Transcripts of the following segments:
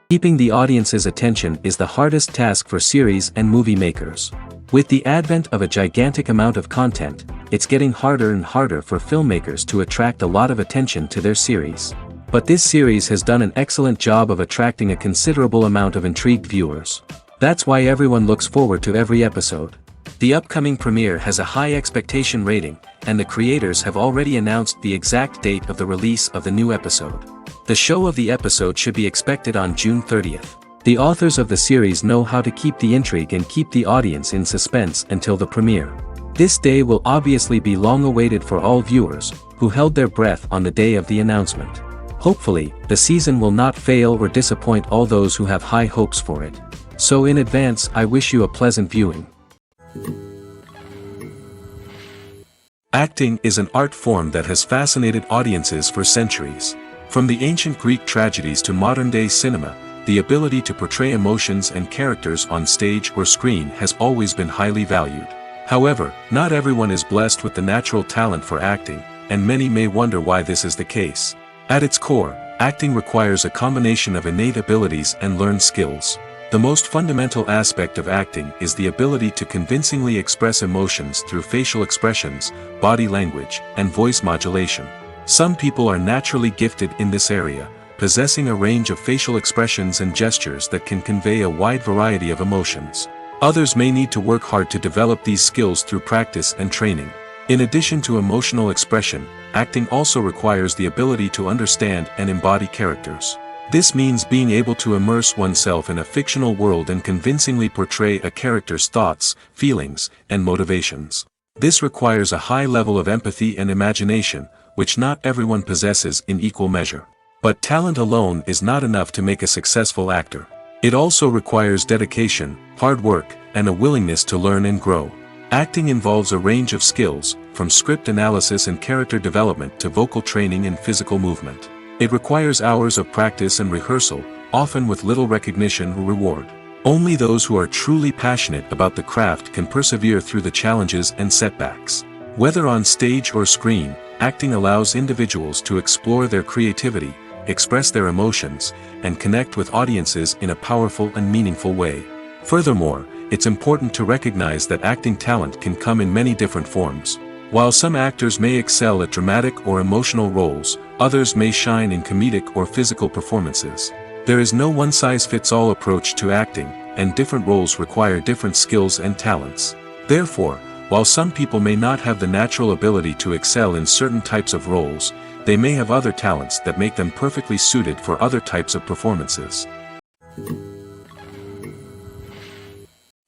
Keeping the audience's attention is the hardest task for series and movie makers. With the advent of a gigantic amount of content, it's getting harder and harder for filmmakers to attract a lot of attention to their series. But this series has done an excellent job of attracting a considerable amount of intrigued viewers. That's why everyone looks forward to every episode. The upcoming premiere has a high expectation rating, and the creators have already announced the exact date of the release of the new episode. The show of the episode should be expected on June 30th. The authors of the series know how to keep the intrigue and keep the audience in suspense until the premiere. This day will obviously be long awaited for all viewers, who held their breath on the day of the announcement. Hopefully, the season will not fail or disappoint all those who have high hopes for it. So in advance, I wish you a pleasant viewing. Acting is an art form that has fascinated audiences for centuries. From the ancient Greek tragedies to modern-day cinema, the ability to portray emotions and characters on stage or screen has always been highly valued. However, not everyone is blessed with the natural talent for acting, and many may wonder why this is the case. At its core, acting requires a combination of innate abilities and learned skills. The most fundamental aspect of acting is the ability to convincingly express emotions through facial expressions, body language, and voice modulation. Some people are naturally gifted in this area, possessing a range of facial expressions and gestures that can convey a wide variety of emotions. Others may need to work hard to develop these skills through practice and training. In addition to emotional expression, acting also requires the ability to understand and embody characters. This means being able to immerse oneself in a fictional world and convincingly portray a character's thoughts, feelings, and motivations. This requires a high level of empathy and imagination, which not everyone possesses in equal measure. But talent alone is not enough to make a successful actor. It also requires dedication, hard work, and a willingness to learn and grow. Acting involves a range of skills, from script analysis and character development to vocal training and physical movement. It requires hours of practice and rehearsal, often with little recognition or reward. Only those who are truly passionate about the craft can persevere through the challenges and setbacks. Whether on stage or screen, acting allows individuals to explore their creativity, express their emotions, and connect with audiences in a powerful and meaningful way. Furthermore, it's important to recognize that acting talent can come in many different forms. While some actors may excel at dramatic or emotional roles, others may shine in comedic or physical performances. There is no one-size-fits-all approach to acting, and different roles require different skills and talents. Therefore, while some people may not have the natural ability to excel in certain types of roles, they may have other talents that make them perfectly suited for other types of performances.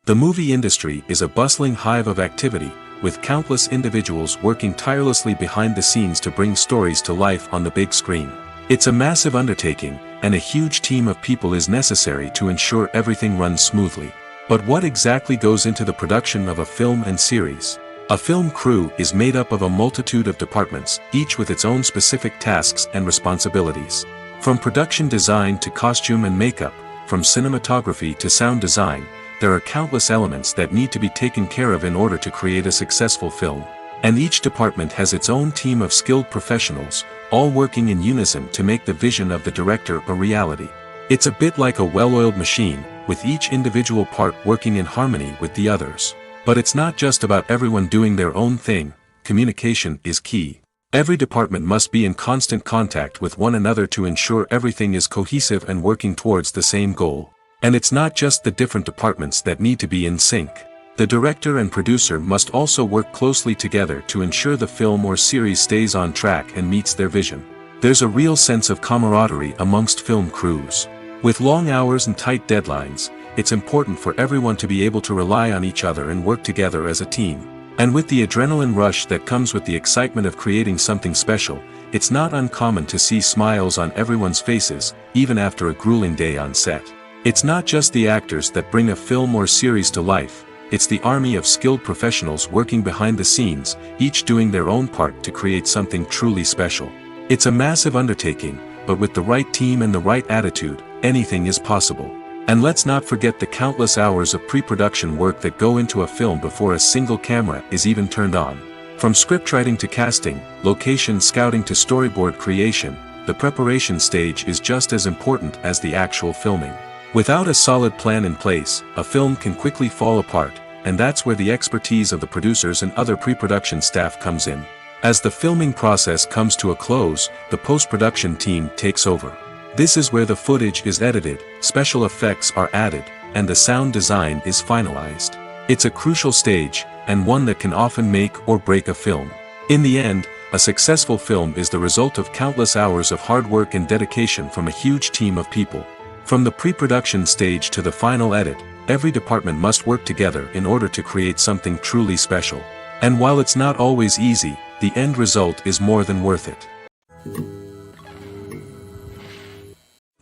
The movie industry is a bustling hive of activity, with countless individuals working tirelessly behind the scenes to bring stories to life on the big screen. It's a massive undertaking, and a huge team of people is necessary to ensure everything runs smoothly. But what exactly goes into the production of a film and series? A film crew is made up of a multitude of departments, each with its own specific tasks and responsibilities. From production design to costume and makeup, from cinematography to sound design, there are countless elements that need to be taken care of in order to create a successful film. And each department has its own team of skilled professionals, all working in unison to make the vision of the director a reality. It's a bit like a well-oiled machine, with each individual part working in harmony with the others. But it's not just about everyone doing their own thing. Communication is key. Every department must be in constant contact with one another to ensure everything is cohesive and working towards the same goal. And it's not just the different departments that need to be in sync. The director and producer must also work closely together to ensure the film or series stays on track and meets their vision. There's a real sense of camaraderie amongst film crews. With long hours and tight deadlines, it's important for everyone to be able to rely on each other and work together as a team. And with the adrenaline rush that comes with the excitement of creating something special, it's not uncommon to see smiles on everyone's faces, even after a grueling day on set. It's not just the actors that bring a film or series to life, it's the army of skilled professionals working behind the scenes, each doing their own part to create something truly special. It's a massive undertaking, but with the right team and the right attitude, anything is possible. And let's not forget the countless hours of pre-production work that go into a film before a single camera is even turned on. From scriptwriting to casting, location scouting to storyboard creation, the preparation stage is just as important as the actual filming. Without a solid plan in place, a film can quickly fall apart, and that's where the expertise of the producers and other pre-production staff comes in. As the filming process comes to a close, the post-production team takes over. This is where the footage is edited, special effects are added, and the sound design is finalized. It's a crucial stage, and one that can often make or break a film. In the end, a successful film is the result of countless hours of hard work and dedication from a huge team of people. From the pre-production stage to the final edit, every department must work together in order to create something truly special. And while it's not always easy, the end result is more than worth it.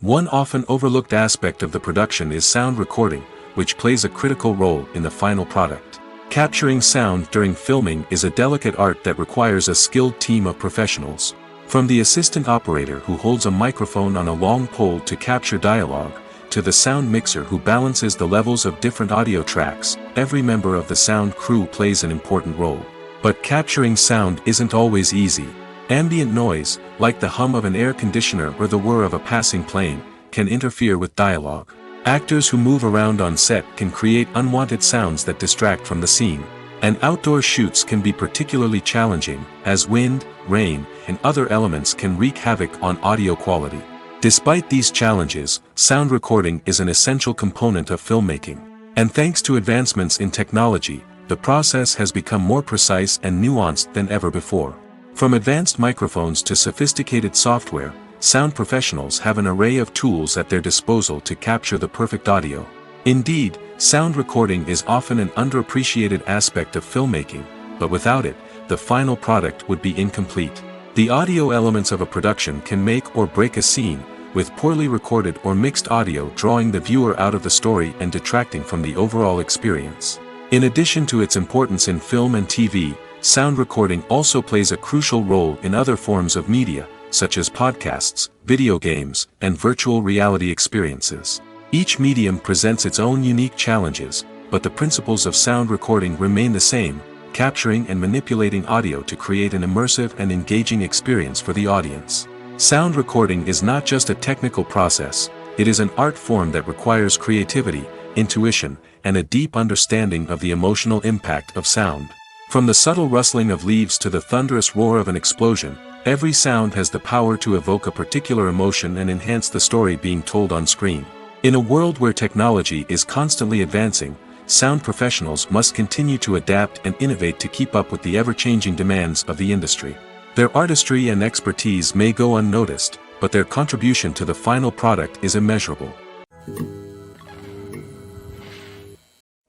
One often overlooked aspect of the production is sound recording, which plays a critical role in the final product. Capturing sound during filming is a delicate art that requires a skilled team of professionals. From the assistant operator who holds a microphone on a long pole to capture dialogue, to the sound mixer who balances the levels of different audio tracks, every member of the sound crew plays an important role. But capturing sound isn't always easy. Ambient noise, like the hum of an air conditioner or the whir of a passing plane, can interfere with dialogue. Actors who move around on set can create unwanted sounds that distract from the scene. And outdoor shoots can be particularly challenging, as wind, rain, and other elements can wreak havoc on audio quality. Despite these challenges, sound recording is an essential component of filmmaking. And thanks to advancements in technology, the process has become more precise and nuanced than ever before. From advanced microphones to sophisticated software, sound professionals have an array of tools at their disposal to capture the perfect audio. Indeed, sound recording is often an underappreciated aspect of filmmaking, but without it, the final product would be incomplete. The audio elements of a production can make or break a scene, with poorly recorded or mixed audio drawing the viewer out of the story and detracting from the overall experience. In addition to its importance in film and TV, sound recording also plays a crucial role in other forms of media, such as podcasts, video games, and virtual reality experiences. Each medium presents its own unique challenges, but the principles of sound recording remain the same, capturing and manipulating audio to create an immersive and engaging experience for the audience. Sound recording is not just a technical process, it is an art form that requires creativity, intuition, and a deep understanding of the emotional impact of sound. From the subtle rustling of leaves to the thunderous roar of an explosion, every sound has the power to evoke a particular emotion and enhance the story being told on screen. In a world where technology is constantly advancing, sound professionals must continue to adapt and innovate to keep up with the ever-changing demands of the industry. Their artistry and expertise may go unnoticed, but their contribution to the final product is immeasurable.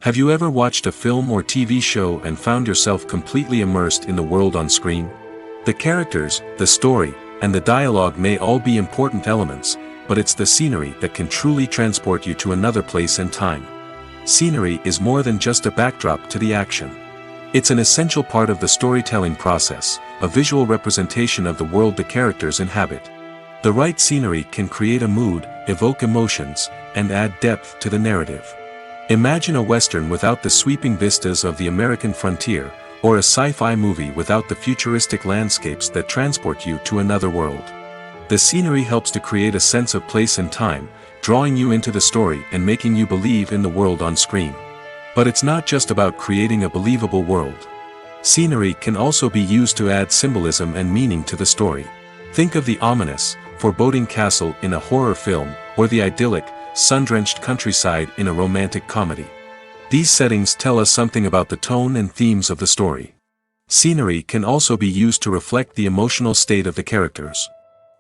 Have you ever watched a film or TV show and found yourself completely immersed in the world on screen? The characters, the story, and the dialogue may all be important elements, but it's the scenery that can truly transport you to another place and time. Scenery is more than just a backdrop to the action. It's an essential part of the storytelling process, a visual representation of the world the characters inhabit. The right scenery can create a mood, evoke emotions, and add depth to the narrative. Imagine a Western without the sweeping vistas of the American frontier, or a sci-fi movie without the futuristic landscapes that transport you to another world. The scenery helps to create a sense of place and time, drawing you into the story and making you believe in the world on screen. But it's not just about creating a believable world. Scenery can also be used to add symbolism and meaning to the story. Think of the ominous, foreboding castle in a horror film, or the idyllic, sun-drenched countryside in a romantic comedy. These settings tell us something about the tone and themes of the story. Scenery can also be used to reflect the emotional state of the characters.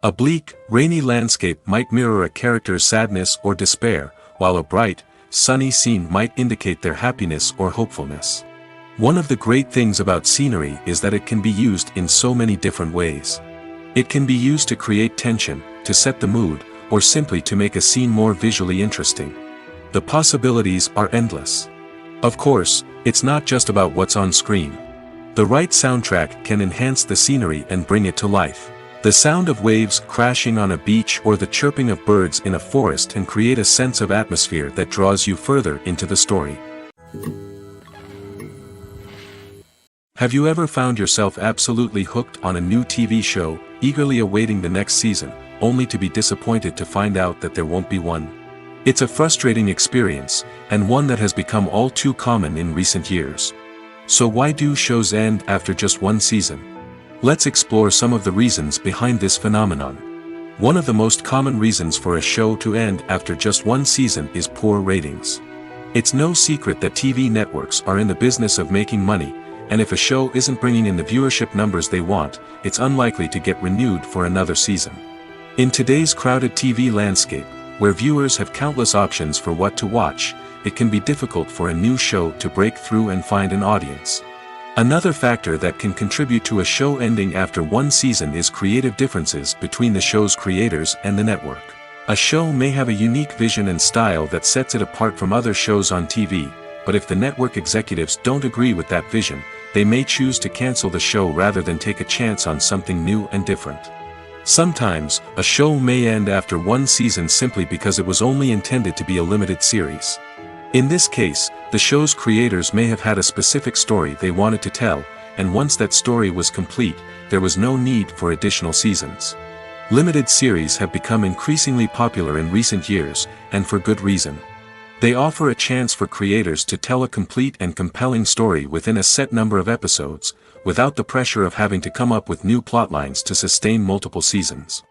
A bleak, rainy landscape might mirror a character's sadness or despair, while a bright, sunny scene might indicate their happiness or hopefulness. One of the great things about scenery is that it can be used in so many different ways. It can be used to create tension, to set the mood, or simply to make a scene more visually interesting. The possibilities are endless. Of course, it's not just about what's on screen. The right soundtrack can enhance the scenery and bring it to life. The sound of waves crashing on a beach or the chirping of birds in a forest can create a sense of atmosphere that draws you further into the story. Have you ever found yourself absolutely hooked on a new TV show, eagerly awaiting the next season, only to be disappointed to find out that there won't be one. It's a frustrating experience, and one that has become all too common in recent years. So why do shows end after just one season? Let's explore some of the reasons behind this phenomenon. One of the most common reasons for a show to end after just one season is poor ratings. It's no secret that TV networks are in the business of making money, and if a show isn't bringing in the viewership numbers they want, it's unlikely to get renewed for another season. In today's crowded TV landscape, where viewers have countless options for what to watch, it can be difficult for a new show to break through and find an audience. Another factor that can contribute to a show ending after one season is creative differences between the show's creators and the network. A show may have a unique vision and style that sets it apart from other shows on TV, but if the network executives don't agree with that vision, they may choose to cancel the show rather than take a chance on something new and different. Sometimes, a show may end after one season simply because it was only intended to be a limited series. In this case, the show's creators may have had a specific story they wanted to tell, and once that story was complete, there was no need for additional seasons. Limited series have become increasingly popular in recent years, and for good reason. They offer a chance for creators to tell a complete and compelling story within a set number of episodes, without the pressure of having to come up with new plotlines to sustain multiple seasons.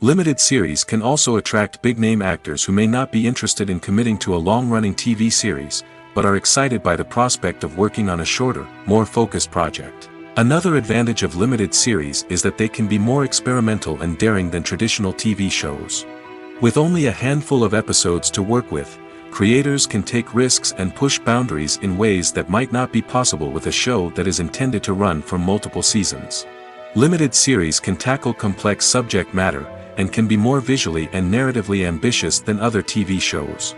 Limited series can also attract big-name actors who may not be interested in committing to a long-running TV series, but are excited by the prospect of working on a shorter, more focused project. Another advantage of limited series is that they can be more experimental and daring than traditional TV shows. With only a handful of episodes to work with, creators can take risks and push boundaries in ways that might not be possible with a show that is intended to run for multiple seasons. Limited series can tackle complex subject matter, and can be more visually and narratively ambitious than other TV shows.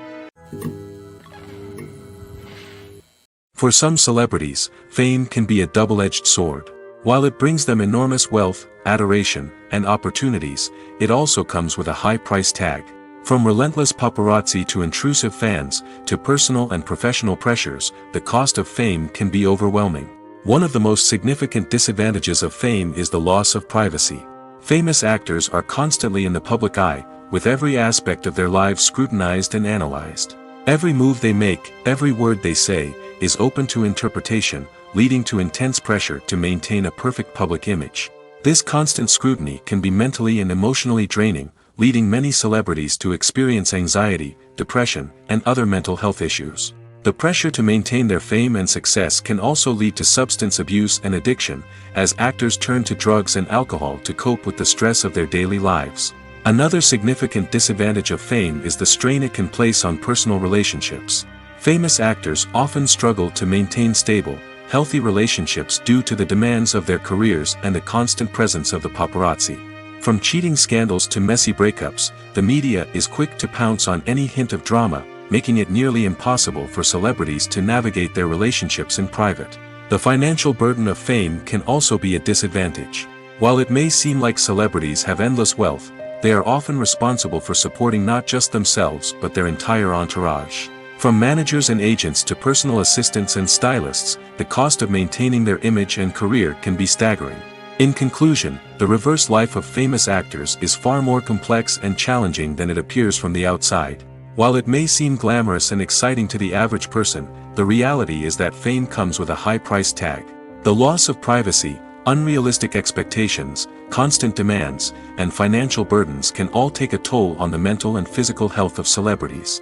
For some celebrities, fame can be a double-edged sword. While it brings them enormous wealth, adoration, and opportunities, it also comes with a high price tag. From relentless paparazzi to intrusive fans, to personal and professional pressures, the cost of fame can be overwhelming. One of the most significant disadvantages of fame is the loss of privacy. Famous actors are constantly in the public eye, with every aspect of their lives scrutinized and analyzed. Every move they make, every word they say, is open to interpretation, leading to intense pressure to maintain a perfect public image. This constant scrutiny can be mentally and emotionally draining, leading many celebrities to experience anxiety, depression, and other mental health issues. The pressure to maintain their fame and success can also lead to substance abuse and addiction, as actors turn to drugs and alcohol to cope with the stress of their daily lives. Another significant disadvantage of fame is the strain it can place on personal relationships. Famous actors often struggle to maintain stable, healthy relationships due to the demands of their careers and the constant presence of the paparazzi. From cheating scandals to messy breakups, the media is quick to pounce on any hint of drama, making it nearly impossible for celebrities to navigate their relationships in private. The financial burden of fame can also be a disadvantage. While it may seem like celebrities have endless wealth, they are often responsible for supporting not just themselves but their entire entourage. From managers and agents to personal assistants and stylists, the cost of maintaining their image and career can be staggering. In conclusion, the reverse life of famous actors is far more complex and challenging than it appears from the outside. While it may seem glamorous and exciting to the average person, the reality is that fame comes with a high price tag. The loss of privacy, unrealistic expectations, constant demands, and financial burdens can all take a toll on the mental and physical health of celebrities.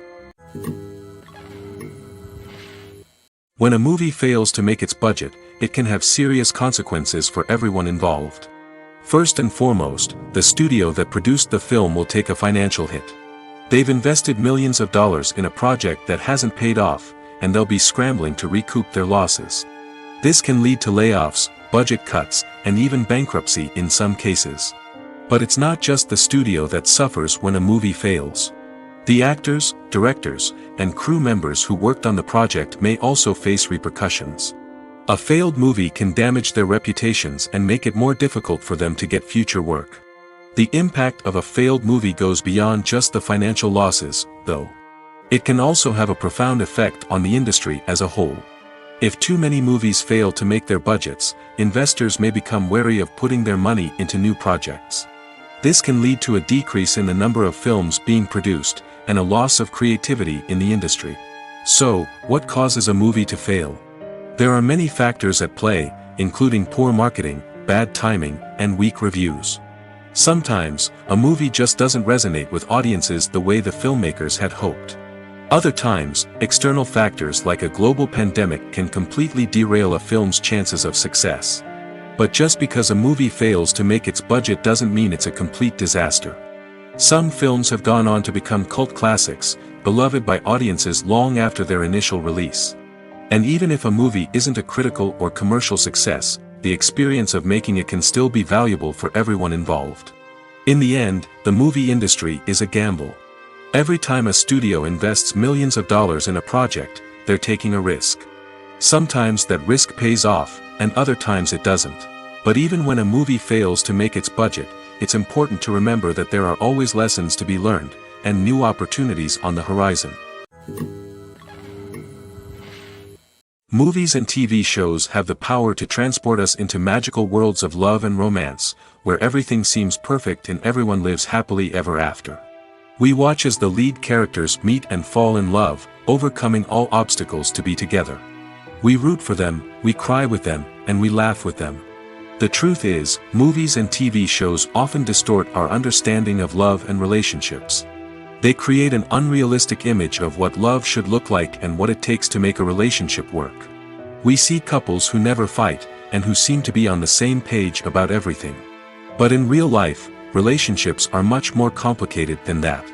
When a movie fails to make its budget, it can have serious consequences for everyone involved. First and foremost, the studio that produced the film will take a financial hit. They've invested millions of dollars in a project that hasn't paid off, and they'll be scrambling to recoup their losses. This can lead to layoffs, budget cuts, and even bankruptcy in some cases. But it's not just the studio that suffers when a movie fails. The actors, directors, and crew members who worked on the project may also face repercussions. A failed movie can damage their reputations and make it more difficult for them to get future work. The impact of a failed movie goes beyond just the financial losses, though. It can also have a profound effect on the industry as a whole. If too many movies fail to make their budgets, investors may become wary of putting their money into new projects. This can lead to a decrease in the number of films being produced, and a loss of creativity in the industry. So, what causes a movie to fail? There are many factors at play, including poor marketing, bad timing, and weak reviews. Sometimes, a movie just doesn't resonate with audiences the way the filmmakers had hoped. Other times, external factors like a global pandemic can completely derail a film's chances of success. But just because a movie fails to make its budget doesn't mean it's a complete disaster. Some films have gone on to become cult classics, beloved by audiences long after their initial release. And even if a movie isn't a critical or commercial success, the experience of making it can still be valuable for everyone involved. In the end, the movie industry is a gamble. Every time a studio invests millions of dollars in a project, they're taking a risk. Sometimes that risk pays off, and other times it doesn't. But even when a movie fails to make its budget, it's important to remember that there are always lessons to be learned, and new opportunities on the horizon. Movies and TV shows have the power to transport us into magical worlds of love and romance, where everything seems perfect and everyone lives happily ever after. We watch as the lead characters meet and fall in love, overcoming all obstacles to be together. We root for them, we cry with them, and we laugh with them. The truth is, movies and TV shows often distort our understanding of love and relationships. They create an unrealistic image of what love should look like and what it takes to make a relationship work. We see couples who never fight, and who seem to be on the same page about everything. But in real life, relationships are much more complicated than that.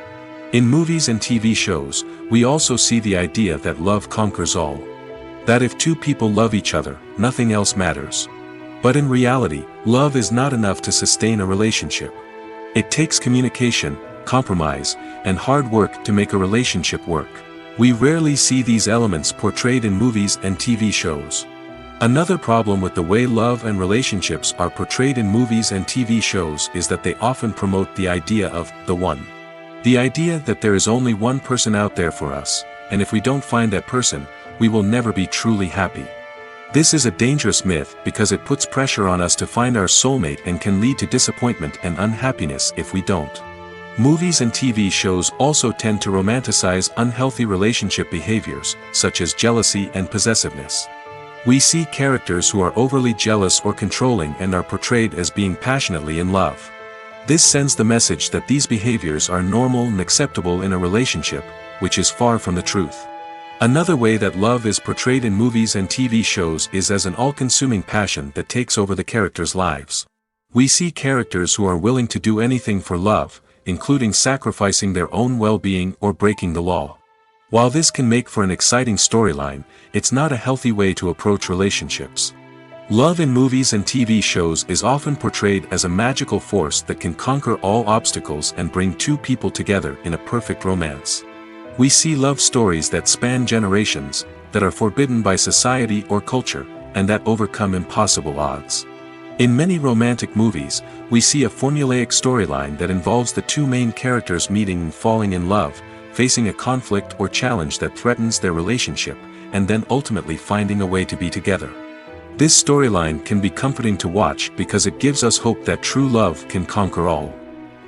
In movies and TV shows, we also see the idea that love conquers all. That if two people love each other, nothing else matters. But in reality, love is not enough to sustain a relationship. It takes communication, compromise, and hard work to make a relationship work. We rarely see these elements portrayed in movies and TV shows. Another problem with the way love and relationships are portrayed in movies and TV shows is that they often promote the idea of the one. The idea that there is only one person out there for us, and if we don't find that person, we will never be truly happy. This is a dangerous myth because it puts pressure on us to find our soulmate and can lead to disappointment and unhappiness if we don't. Movies and TV shows also tend to romanticize unhealthy relationship behaviors, such as jealousy and possessiveness. We see characters who are overly jealous or controlling and are portrayed as being passionately in love. This sends the message that these behaviors are normal and acceptable in a relationship, which is far from the truth. Another way that love is portrayed in movies and TV shows is as an all-consuming passion that takes over the characters' lives. We see characters who are willing to do anything for love, including sacrificing their own well-being or breaking the law. While this can make for an exciting storyline, it's not a healthy way to approach relationships. Love in movies and TV shows is often portrayed as a magical force that can conquer all obstacles and bring two people together in a perfect romance. We see love stories that span generations, that are forbidden by society or culture, and that overcome impossible odds. In many romantic movies, we see a formulaic storyline that involves the two main characters meeting and falling in love, facing a conflict or challenge that threatens their relationship, and then ultimately finding a way to be together. This storyline can be comforting to watch because it gives us hope that true love can conquer all.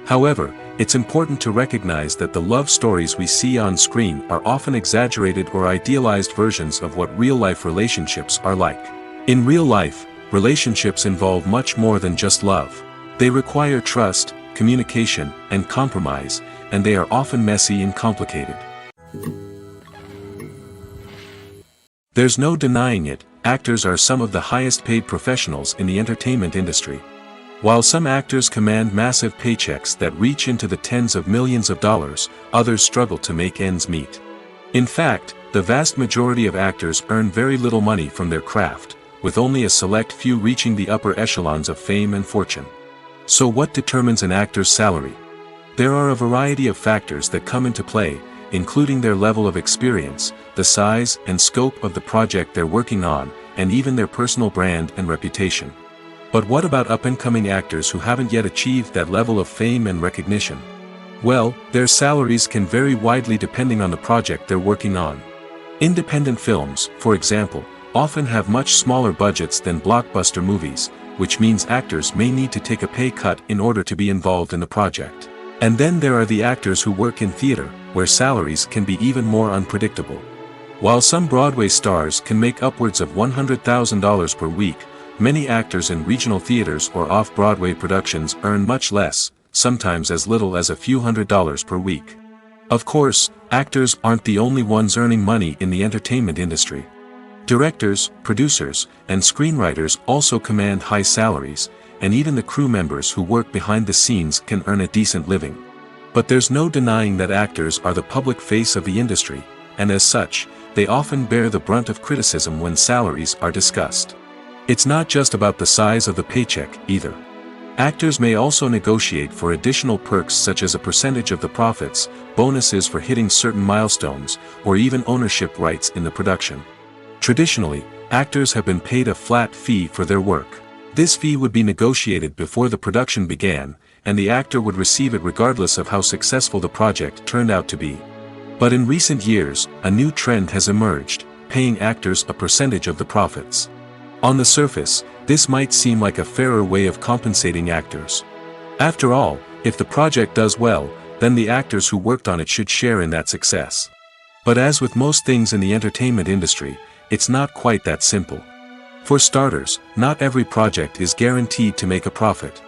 However, it's important to recognize that the love stories we see on screen are often exaggerated or idealized versions of what real-life relationships are like. In real life, relationships involve much more than just love. They require trust, communication, and compromise, and they are often messy and complicated. There's no denying it, actors are some of the highest-paid professionals in the entertainment industry. While some actors command massive paychecks that reach into the tens of millions of dollars, others struggle to make ends meet. In fact, the vast majority of actors earn very little money from their craft, with only a select few reaching the upper echelons of fame and fortune. So what determines an actor's salary? There are a variety of factors that come into play, including their level of experience, the size and scope of the project they're working on, and even their personal brand and reputation. But what about up-and-coming actors who haven't yet achieved that level of fame and recognition? Well, their salaries can vary widely depending on the project they're working on. Independent films, for example, often have much smaller budgets than blockbuster movies, which means actors may need to take a pay cut in order to be involved in the project. And then there are the actors who work in theater, where salaries can be even more unpredictable. While some Broadway stars can make upwards of $100,000 per week, many actors in regional theaters or off-Broadway productions earn much less, sometimes as little as a few $100s per week. Of course, actors aren't the only ones earning money in the entertainment industry. Directors, producers, and screenwriters also command high salaries, and even the crew members who work behind the scenes can earn a decent living. But there's no denying that actors are the public face of the industry, and as such, they often bear the brunt of criticism when salaries are discussed. It's not just about the size of the paycheck, either. Actors may also negotiate for additional perks such as a percentage of the profits, bonuses for hitting certain milestones, or even ownership rights in the production. Traditionally, actors have been paid a flat fee for their work. This fee would be negotiated before the production began, and the actor would receive it regardless of how successful the project turned out to be. But in recent years, a new trend has emerged, paying actors a percentage of the profits. On the surface, this might seem like a fairer way of compensating actors. After all, if the project does well, then the actors who worked on it should share in that success. But as with most things in the entertainment industry, it's not quite that simple. For starters, not every project is guaranteed to make a profit.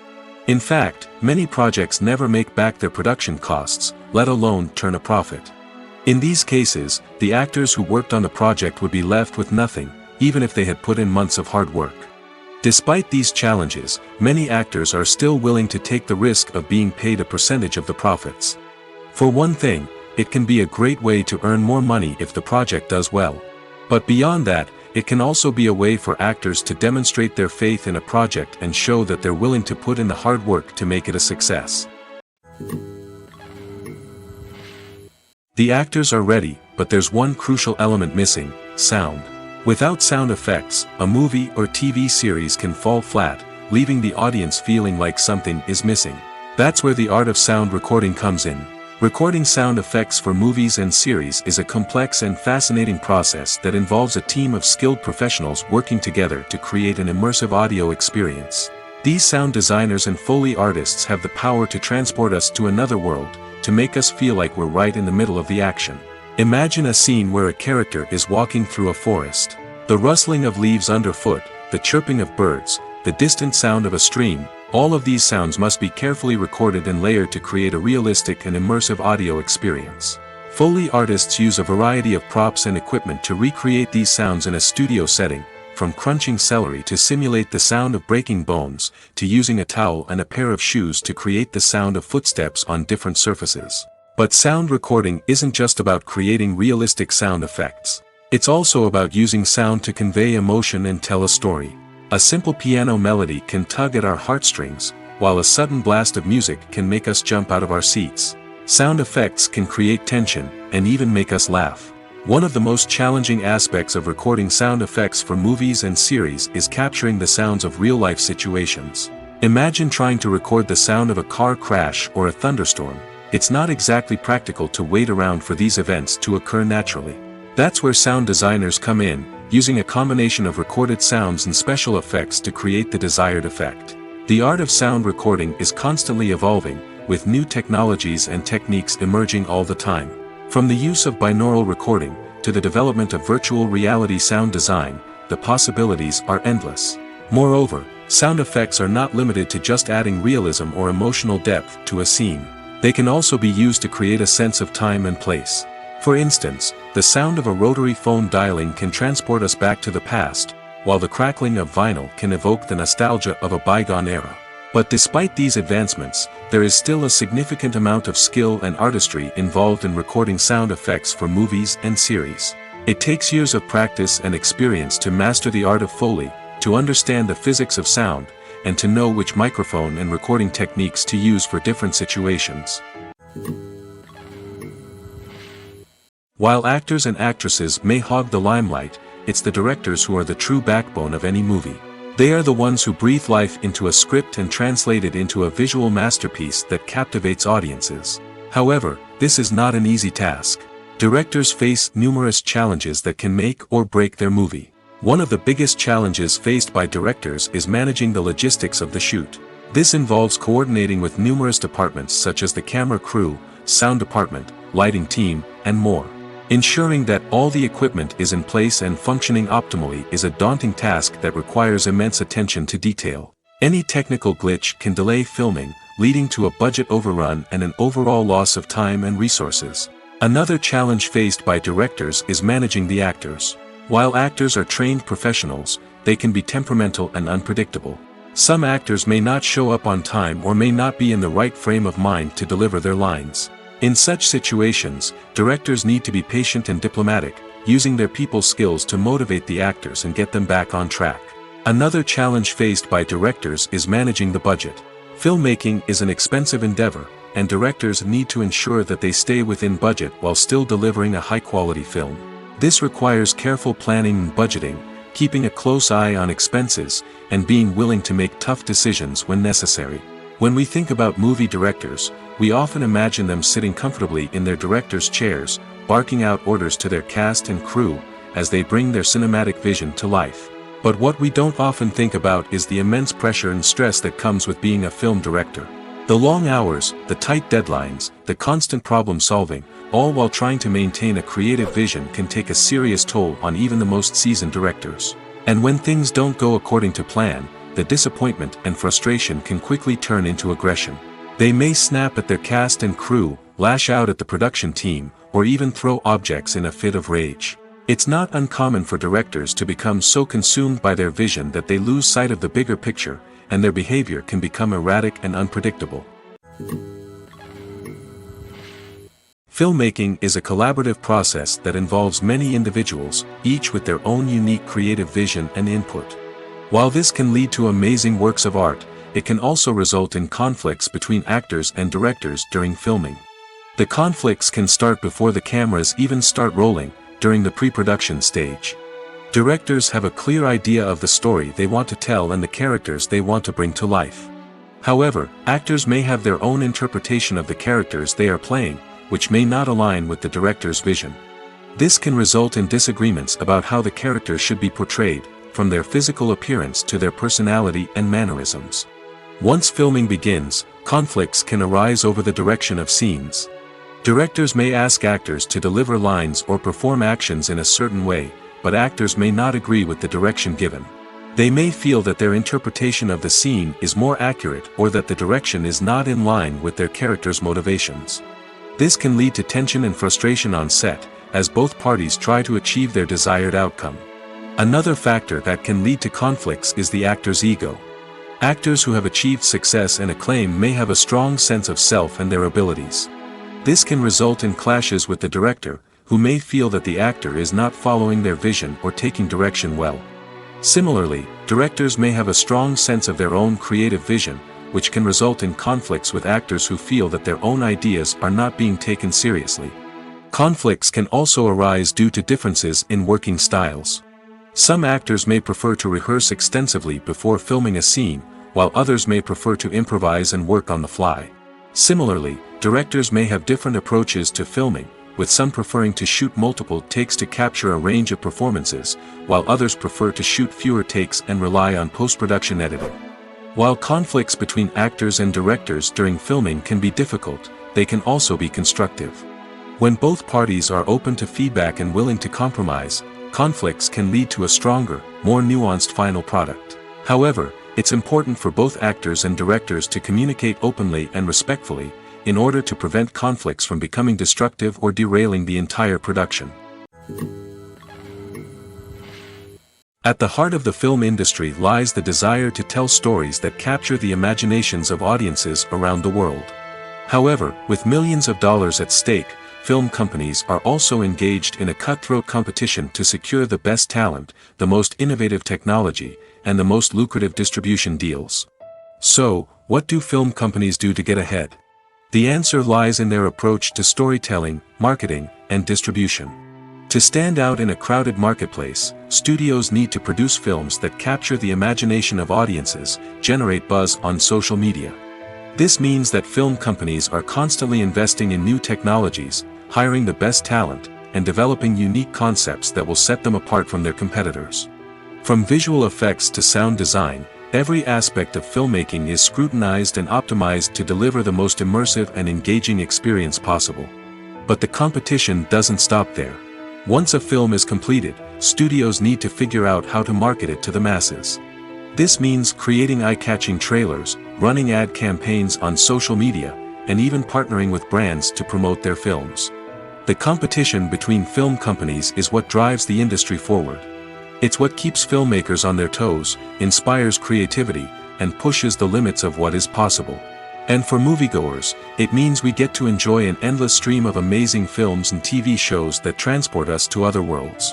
In fact, many projects never make back their production costs, let alone turn a profit. In these cases, the actors who worked on the project would be left with nothing, even if they had put in months of hard work. Despite these challenges, many actors are still willing to take the risk of being paid a percentage of the profits. For one thing, it can be a great way to earn more money if the project does well. But beyond that, it can also be a way for actors to demonstrate their faith in a project and show that they're willing to put in the hard work to make it a success. The actors are ready, but there's one crucial element missing: sound. Without sound effects, a movie or TV series can fall flat, leaving the audience feeling like something is missing. That's where the art of sound recording comes in. Recording sound effects for movies and series is a complex and fascinating process that involves a team of skilled professionals working together to create an immersive audio experience. These sound designers and Foley artists have the power to transport us to another world, to make us feel like we're right in the middle of the action. Imagine a scene where a character is walking through a forest. The rustling of leaves underfoot, the chirping of birds, the distant sound of a stream, all of these sounds must be carefully recorded and layered to create a realistic and immersive audio experience. Foley artists use a variety of props and equipment to recreate these sounds in a studio setting, from crunching celery to simulate the sound of breaking bones, to using a towel and a pair of shoes to create the sound of footsteps on different surfaces. But sound recording isn't just about creating realistic sound effects. It's also about using sound to convey emotion and tell a story. A simple piano melody can tug at our heartstrings, while a sudden blast of music can make us jump out of our seats. Sound effects can create tension, and even make us laugh. One of the most challenging aspects of recording sound effects for movies and series is capturing the sounds of real-life situations. Imagine trying to record the sound of a car crash or a thunderstorm. It's not exactly practical to wait around for these events to occur naturally. That's where sound designers come in, using a combination of recorded sounds and special effects to create the desired effect. The art of sound recording is constantly evolving, with new technologies and techniques emerging all the time. From the use of binaural recording, to the development of virtual reality sound design, the possibilities are endless. Moreover, sound effects are not limited to just adding realism or emotional depth to a scene. They can also be used to create a sense of time and place. For instance, the sound of a rotary phone dialing can transport us back to the past, while the crackling of vinyl can evoke the nostalgia of a bygone era. But despite these advancements, there is still a significant amount of skill and artistry involved in recording sound effects for movies and series. It takes years of practice and experience to master the art of Foley, to understand the physics of sound, and to know which microphone and recording techniques to use for different situations. While actors and actresses may hog the limelight, it's the directors who are the true backbone of any movie. They are the ones who breathe life into a script and translate it into a visual masterpiece that captivates audiences. However, this is not an easy task. Directors face numerous challenges that can make or break their movie. One of the biggest challenges faced by directors is managing the logistics of the shoot. This involves coordinating with numerous departments such as the camera crew, sound department, lighting team, and more. Ensuring that all the equipment is in place and functioning optimally is a daunting task that requires immense attention to detail. Any technical glitch can delay filming, leading to a budget overrun and an overall loss of time and resources. Another challenge faced by directors is managing the actors. While actors are trained professionals, they can be temperamental and unpredictable. Some actors may not show up on time or may not be in the right frame of mind to deliver their lines. In such situations, directors need to be patient and diplomatic, using their people skills to motivate the actors and get them back on track. Another challenge faced by directors is managing the budget. Filmmaking is an expensive endeavor, and directors need to ensure that they stay within budget while still delivering a high-quality film. This requires careful planning and budgeting, keeping a close eye on expenses, and being willing to make tough decisions when necessary. When we think about movie directors, we often imagine them sitting comfortably in their director's chairs, barking out orders to their cast and crew, as they bring their cinematic vision to life. But what we don't often think about is the immense pressure and stress that comes with being a film director. The long hours, the tight deadlines, the constant problem solving, all while trying to maintain a creative vision can take a serious toll on even the most seasoned directors. And when things don't go according to plan, the disappointment and frustration can quickly turn into aggression. They may snap at their cast and crew, lash out at the production team, or even throw objects in a fit of rage. It's not uncommon for directors to become so consumed by their vision that they lose sight of the bigger picture, and their behavior can become erratic and unpredictable. Filmmaking is a collaborative process that involves many individuals, each with their own unique creative vision and input. While this can lead to amazing works of art, it can also result in conflicts between actors and directors during filming. The conflicts can start before the cameras even start rolling, during the pre-production stage. Directors have a clear idea of the story they want to tell and the characters they want to bring to life. However, actors may have their own interpretation of the characters they are playing, which may not align with the director's vision. This can result in disagreements about how the characters should be portrayed, from their physical appearance to their personality and mannerisms. Once filming begins, conflicts can arise over the direction of scenes. Directors may ask actors to deliver lines or perform actions in a certain way, but actors may not agree with the direction given. They may feel that their interpretation of the scene is more accurate or that the direction is not in line with their character's motivations. This can lead to tension and frustration on set, as both parties try to achieve their desired outcome. Another factor that can lead to conflicts is the actor's ego. Actors who have achieved success and acclaim may have a strong sense of self and their abilities. This can result in clashes with the director, who may feel that the actor is not following their vision or taking direction well. Similarly, directors may have a strong sense of their own creative vision, which can result in conflicts with actors who feel that their own ideas are not being taken seriously. Conflicts can also arise due to differences in working styles. Some actors may prefer to rehearse extensively before filming a scene, while others may prefer to improvise and work on the fly. Similarly, directors may have different approaches to filming, with some preferring to shoot multiple takes to capture a range of performances, while others prefer to shoot fewer takes and rely on post-production editing. While conflicts between actors and directors during filming can be difficult, they can also be constructive. When both parties are open to feedback and willing to compromise, conflicts can lead to a stronger, more nuanced final product. However, it's important for both actors and directors to communicate openly and respectfully, in order to prevent conflicts from becoming destructive or derailing the entire production. At the heart of the film industry lies the desire to tell stories that capture the imaginations of audiences around the world. However, with millions of dollars at stake, film companies are also engaged in a cutthroat competition to secure the best talent, the most innovative technology, and the most lucrative distribution deals. So, what do film companies do to get ahead? The answer lies in their approach to storytelling, marketing, and distribution. To stand out in a crowded marketplace, studios need to produce films that capture the imagination of audiences, generate buzz on social media. This means that film companies are constantly investing in new technologies, hiring the best talent, and developing unique concepts that will set them apart from their competitors. From visual effects to sound design, every aspect of filmmaking is scrutinized and optimized to deliver the most immersive and engaging experience possible. But the competition doesn't stop there. Once a film is completed, studios need to figure out how to market it to the masses. This means creating eye-catching trailers, running ad campaigns on social media, and even partnering with brands to promote their films. The competition between film companies is what drives the industry forward. It's what keeps filmmakers on their toes, inspires creativity, and pushes the limits of what is possible. And for moviegoers, it means we get to enjoy an endless stream of amazing films and TV shows that transport us to other worlds.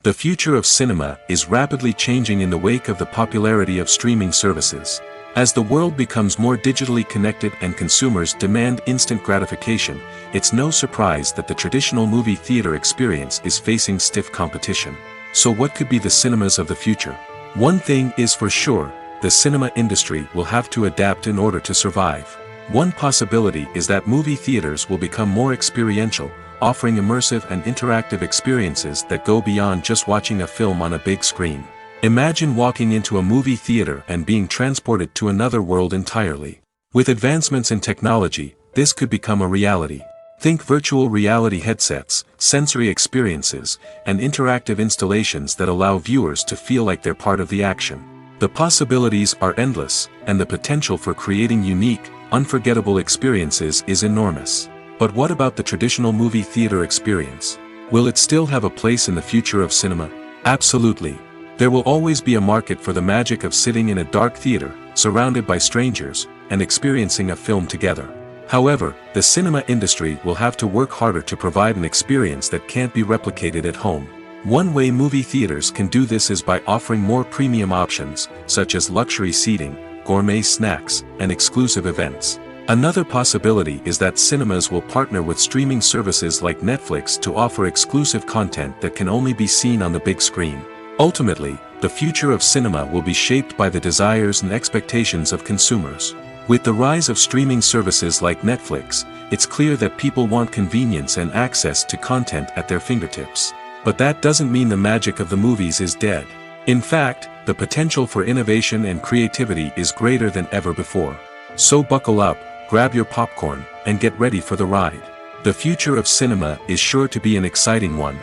The future of cinema is rapidly changing in the wake of the popularity of streaming services. As the world becomes more digitally connected and consumers demand instant gratification, it's no surprise that the traditional movie theater experience is facing stiff competition. So what could be the cinemas of the future? One thing is for sure, the cinema industry will have to adapt in order to survive. One possibility is that movie theaters will become more experiential, offering immersive and interactive experiences that go beyond just watching a film on a big screen. Imagine walking into a movie theater and being transported to another world entirely. With advancements in technology, this could become a reality. Think virtual reality headsets, sensory experiences, and interactive installations that allow viewers to feel like they're part of the action. The possibilities are endless, and the potential for creating unique, unforgettable experiences is enormous. But what about the traditional movie theater experience? Will it still have a place in the future of cinema? Absolutely. There will always be a market for the magic of sitting in a dark theater, surrounded by strangers, and experiencing a film together. However, the cinema industry will have to work harder to provide an experience that can't be replicated at home. One way movie theaters can do this is by offering more premium options, such as luxury seating, gourmet snacks, and exclusive events. Another possibility is that cinemas will partner with streaming services like Netflix to offer exclusive content that can only be seen on the big screen. Ultimately, the future of cinema will be shaped by the desires and expectations of consumers. With the rise of streaming services like Netflix, it's clear that people want convenience and access to content at their fingertips. But that doesn't mean the magic of the movies is dead. In fact, the potential for innovation and creativity is greater than ever before. So buckle up, grab your popcorn, and get ready for the ride. The future of cinema is sure to be an exciting one.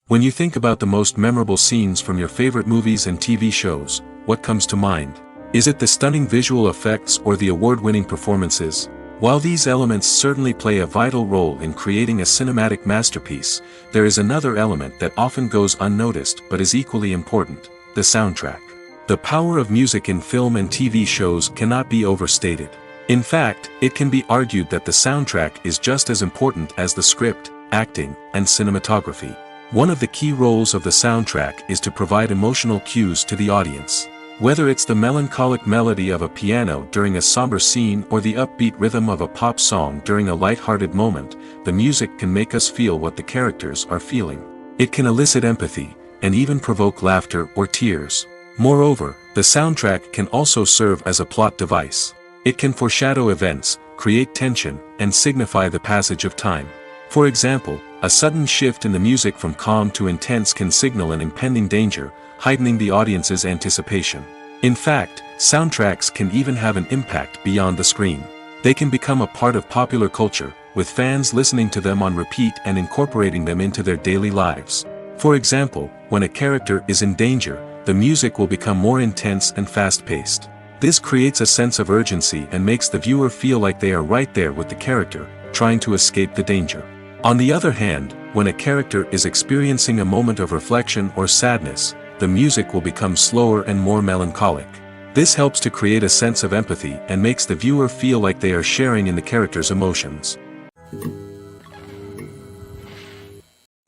When you think about the most memorable scenes from your favorite movies and TV shows, what comes to mind? Is it the stunning visual effects or the award-winning performances? While these elements certainly play a vital role in creating a cinematic masterpiece, there is another element that often goes unnoticed but is equally important: the soundtrack. The power of music in film and TV shows cannot be overstated. In fact, it can be argued that the soundtrack is just as important as the script, acting, and cinematography. One of the key roles of the soundtrack is to provide emotional cues to the audience. Whether it's the melancholic melody of a piano during a somber scene or the upbeat rhythm of a pop song during a light-hearted moment, the music can make us feel what the characters are feeling. It can elicit empathy, and even provoke laughter or tears. Moreover, the soundtrack can also serve as a plot device. It can foreshadow events, create tension, and signify the passage of time. For example, a sudden shift in the music from calm to intense can signal an impending danger, heightening the audience's anticipation. In fact, soundtracks can even have an impact beyond the screen. They can become a part of popular culture, with fans listening to them on repeat and incorporating them into their daily lives. For example, when a character is in danger, the music will become more intense and fast-paced. This creates a sense of urgency and makes the viewer feel like they are right there with the character, trying to escape the danger. On the other hand, when a character is experiencing a moment of reflection or sadness, the music will become slower and more melancholic. This helps to create a sense of empathy and makes the viewer feel like they are sharing in the character's emotions.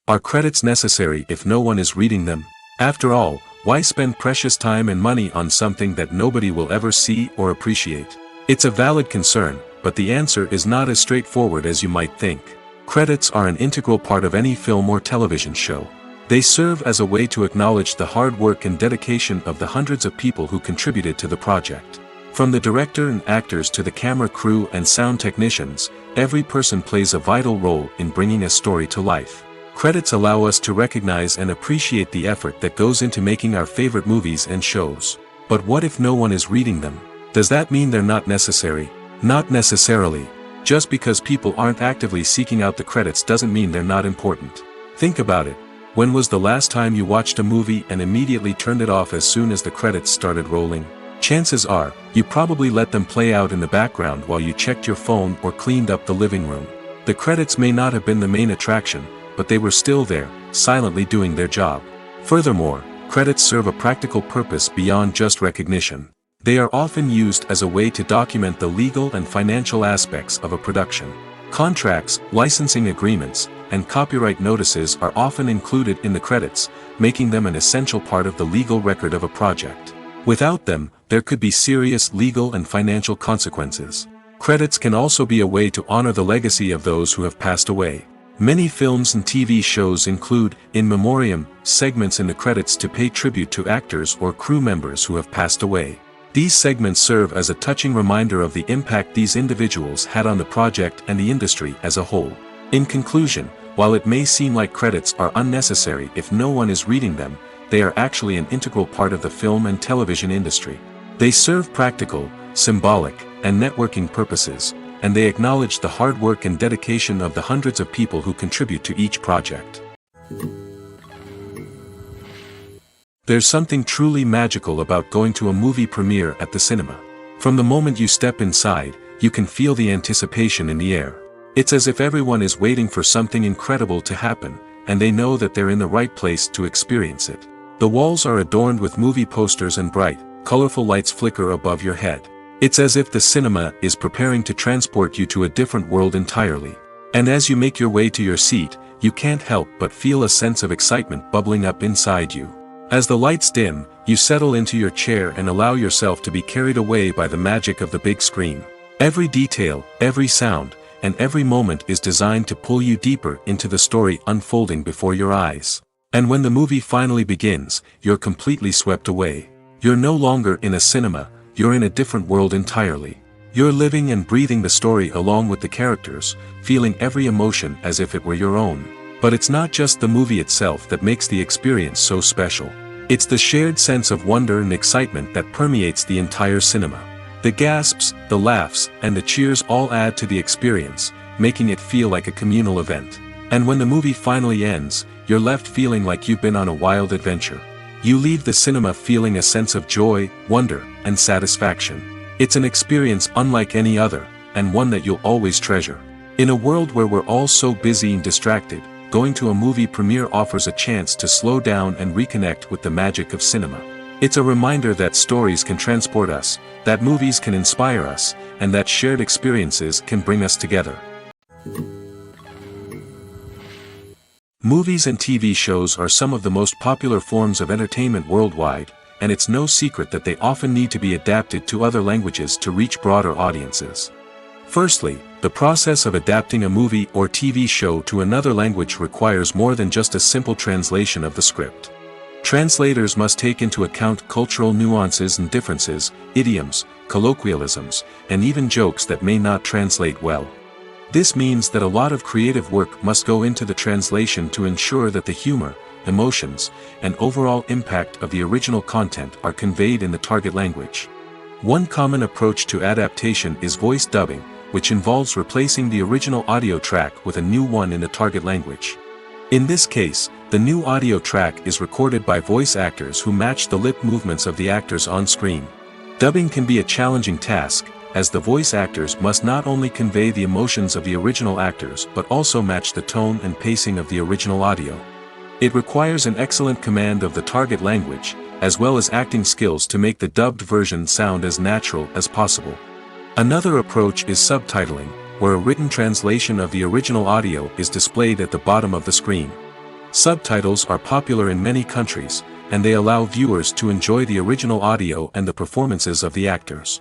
Are credits necessary if no one is reading them? After all, why spend precious time and money on something that nobody will ever see or appreciate? It's a valid concern, but the answer is not as straightforward as you might think. Credits are an integral part of any film or television show. They serve as a way to acknowledge the hard work and dedication of the hundreds of people who contributed to the project. From the director and actors to the camera crew and sound technicians, every person plays a vital role in bringing a story to life. Credits allow us to recognize and appreciate the effort that goes into making our favorite movies and shows. But what if no one is reading them? Does that mean they're not necessary? Not necessarily. Just because people aren't actively seeking out the credits doesn't mean they're not important. Think about it. When was the last time you watched a movie and immediately turned it off as soon as the credits started rolling? Chances are, you probably let them play out in the background while you checked your phone or cleaned up the living room. The credits may not have been the main attraction, but they were still there, silently doing their job. Furthermore, credits serve a practical purpose beyond just recognition. They are often used as a way to document the legal and financial aspects of a production. Contracts, licensing agreements, and copyright notices are often included in the credits, making them an essential part of the legal record of a project. Without them, there could be serious legal and financial consequences. Credits can also be a way to honor the legacy of those who have passed away. Many films and TV shows include, in memoriam, segments in the credits to pay tribute to actors or crew members who have passed away. These segments serve as a touching reminder of the impact these individuals had on the project and the industry as a whole. In conclusion, while it may seem like credits are unnecessary if no one is reading them, they are actually an integral part of the film and television industry. They serve practical, symbolic, and networking purposes, and they acknowledge the hard work and dedication of the hundreds of people who contribute to each project. There's something truly magical about going to a movie premiere at the cinema. From the moment you step inside, you can feel the anticipation in the air. It's as if everyone is waiting for something incredible to happen, and they know that they're in the right place to experience it. The walls are adorned with movie posters and bright, colorful lights flicker above your head. It's as if the cinema is preparing to transport you to a different world entirely. And as you make your way to your seat, you can't help but feel a sense of excitement bubbling up inside you. As the lights dim, you settle into your chair and allow yourself to be carried away by the magic of the big screen. Every detail, every sound, and every moment is designed to pull you deeper into the story unfolding before your eyes. And when the movie finally begins, you're completely swept away. You're no longer in a cinema, you're in a different world entirely. You're living and breathing the story along with the characters, feeling every emotion as if it were your own. But it's not just the movie itself that makes the experience so special. It's the shared sense of wonder and excitement that permeates the entire cinema. The gasps, the laughs, and the cheers all add to the experience, making it feel like a communal event. And when the movie finally ends, you're left feeling like you've been on a wild adventure. You leave the cinema feeling a sense of joy, wonder, and satisfaction. It's an experience unlike any other, and one that you'll always treasure. In a world where we're all so busy and distracted, going to a movie premiere offers a chance to slow down and reconnect with the magic of cinema. It's a reminder that stories can transport us, that movies can inspire us, and that shared experiences can bring us together. Movies and TV shows are some of the most popular forms of entertainment worldwide, and it's no secret that they often need to be adapted to other languages to reach broader audiences. Firstly, the process of adapting a movie or TV show to another language requires more than just a simple translation of the script. Translators must take into account cultural nuances and differences, idioms, colloquialisms, and even jokes that may not translate well. This means that a lot of creative work must go into the translation to ensure that the humor, emotions, and overall impact of the original content are conveyed in the target language. One common approach to adaptation is voice dubbing, which involves replacing the original audio track with a new one in the target language. In this case, the new audio track is recorded by voice actors who match the lip movements of the actors on screen. Dubbing can be a challenging task, as the voice actors must not only convey the emotions of the original actors but also match the tone and pacing of the original audio. It requires an excellent command of the target language, as well as acting skills to make the dubbed version sound as natural as possible. Another approach is subtitling, where a written translation of the original audio is displayed at the bottom of the screen. Subtitles are popular in many countries, and they allow viewers to enjoy the original audio and the performances of the actors.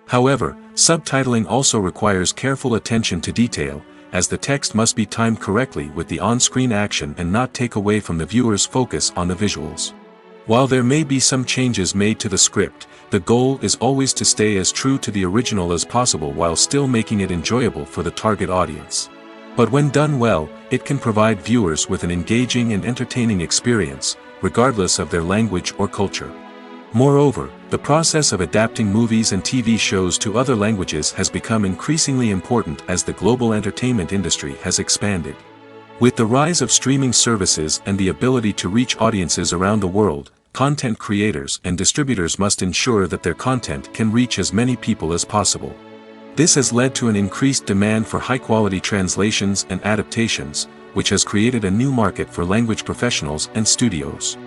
However, subtitling also requires careful attention to detail, as the text must be timed correctly with the on-screen action and not take away from the viewer's focus on the visuals. While there may be some changes made to the script, the goal is always to stay as true to the original as possible while still making it enjoyable for the target audience. But when done well, it can provide viewers with an engaging and entertaining experience, regardless of their language or culture. Moreover, the process of adapting movies and TV shows to other languages has become increasingly important as the global entertainment industry has expanded. With the rise of streaming services and the ability to reach audiences around the world, content creators and distributors must ensure that their content can reach as many people as possible. This has led to an increased demand for high-quality translations and adaptations, which has created a new market for language professionals and studios.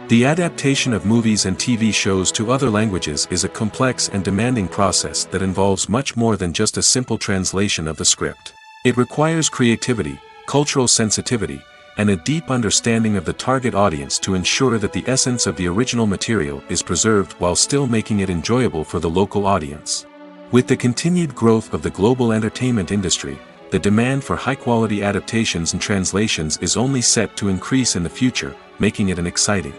The adaptation of movies and TV shows to other languages is a complex and demanding process that involves much more than just a simple translation of the script. It requires creativity, cultural sensitivity, and a deep understanding of the target audience to ensure that the essence of the original material is preserved while still making it enjoyable for the local audience. With the continued growth of the global entertainment industry, the demand for high-quality adaptations and translations is only set to increase in the future, making it an exciting.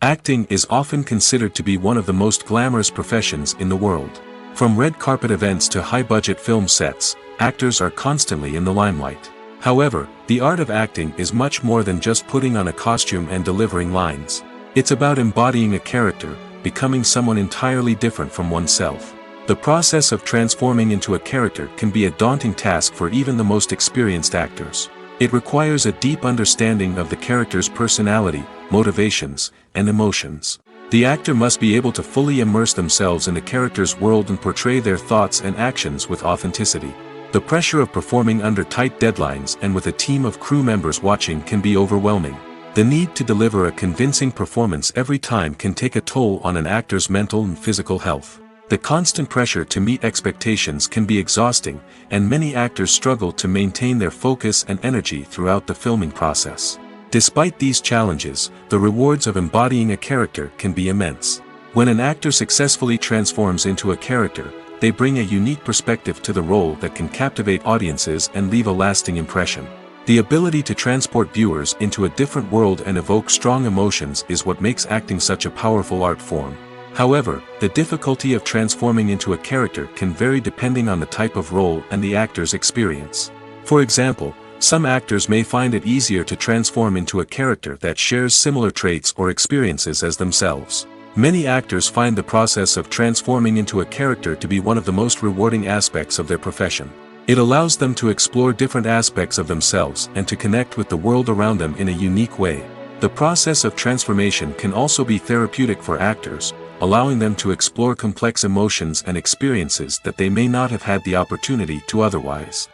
Acting is often considered to be one of the most glamorous professions in the world. From red carpet events to high-budget film sets, actors are constantly in the limelight. However, the art of acting is much more than just putting on a costume and delivering lines. It's about embodying a character, becoming someone entirely different from oneself. The process of transforming into a character can be a daunting task for even the most experienced actors. It requires a deep understanding of the character's personality, motivations, and emotions. The actor must be able to fully immerse themselves in the character's world and portray their thoughts and actions with authenticity. The pressure of performing under tight deadlines and with a team of crew members watching can be overwhelming. The need to deliver a convincing performance every time can take a toll on an actor's mental and physical health. The constant pressure to meet expectations can be exhausting, and many actors struggle to maintain their focus and energy throughout the filming process. Despite these challenges, the rewards of embodying a character can be immense. When an actor successfully transforms into a character, they bring a unique perspective to the role that can captivate audiences and leave a lasting impression. The ability to transport viewers into a different world and evoke strong emotions is what makes acting such a powerful art form. However, the difficulty of transforming into a character can vary depending on the type of role and the actor's experience. For example, some actors may find it easier to transform into a character that shares similar traits or experiences as themselves. Many actors find the process of transforming into a character to be one of the most rewarding aspects of their profession. It allows them to explore different aspects of themselves and to connect with the world around them in a unique way. The process of transformation can also be therapeutic for actors, allowing them to explore complex emotions and experiences that they may not have had the opportunity to otherwise.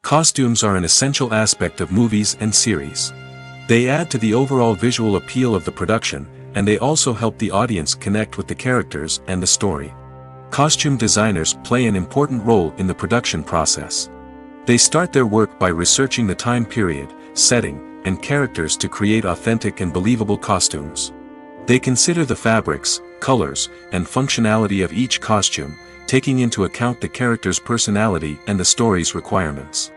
Costumes are an essential aspect of movies and series. They add to the overall visual appeal of the production, and they also help the audience connect with the characters and the story. Costume designers play an important role in the production process. They start their work by researching the time period, setting, and characters to create authentic and believable costumes. They consider the fabrics, colors, and functionality of each costume, taking into account the character's personality and the story's requirements.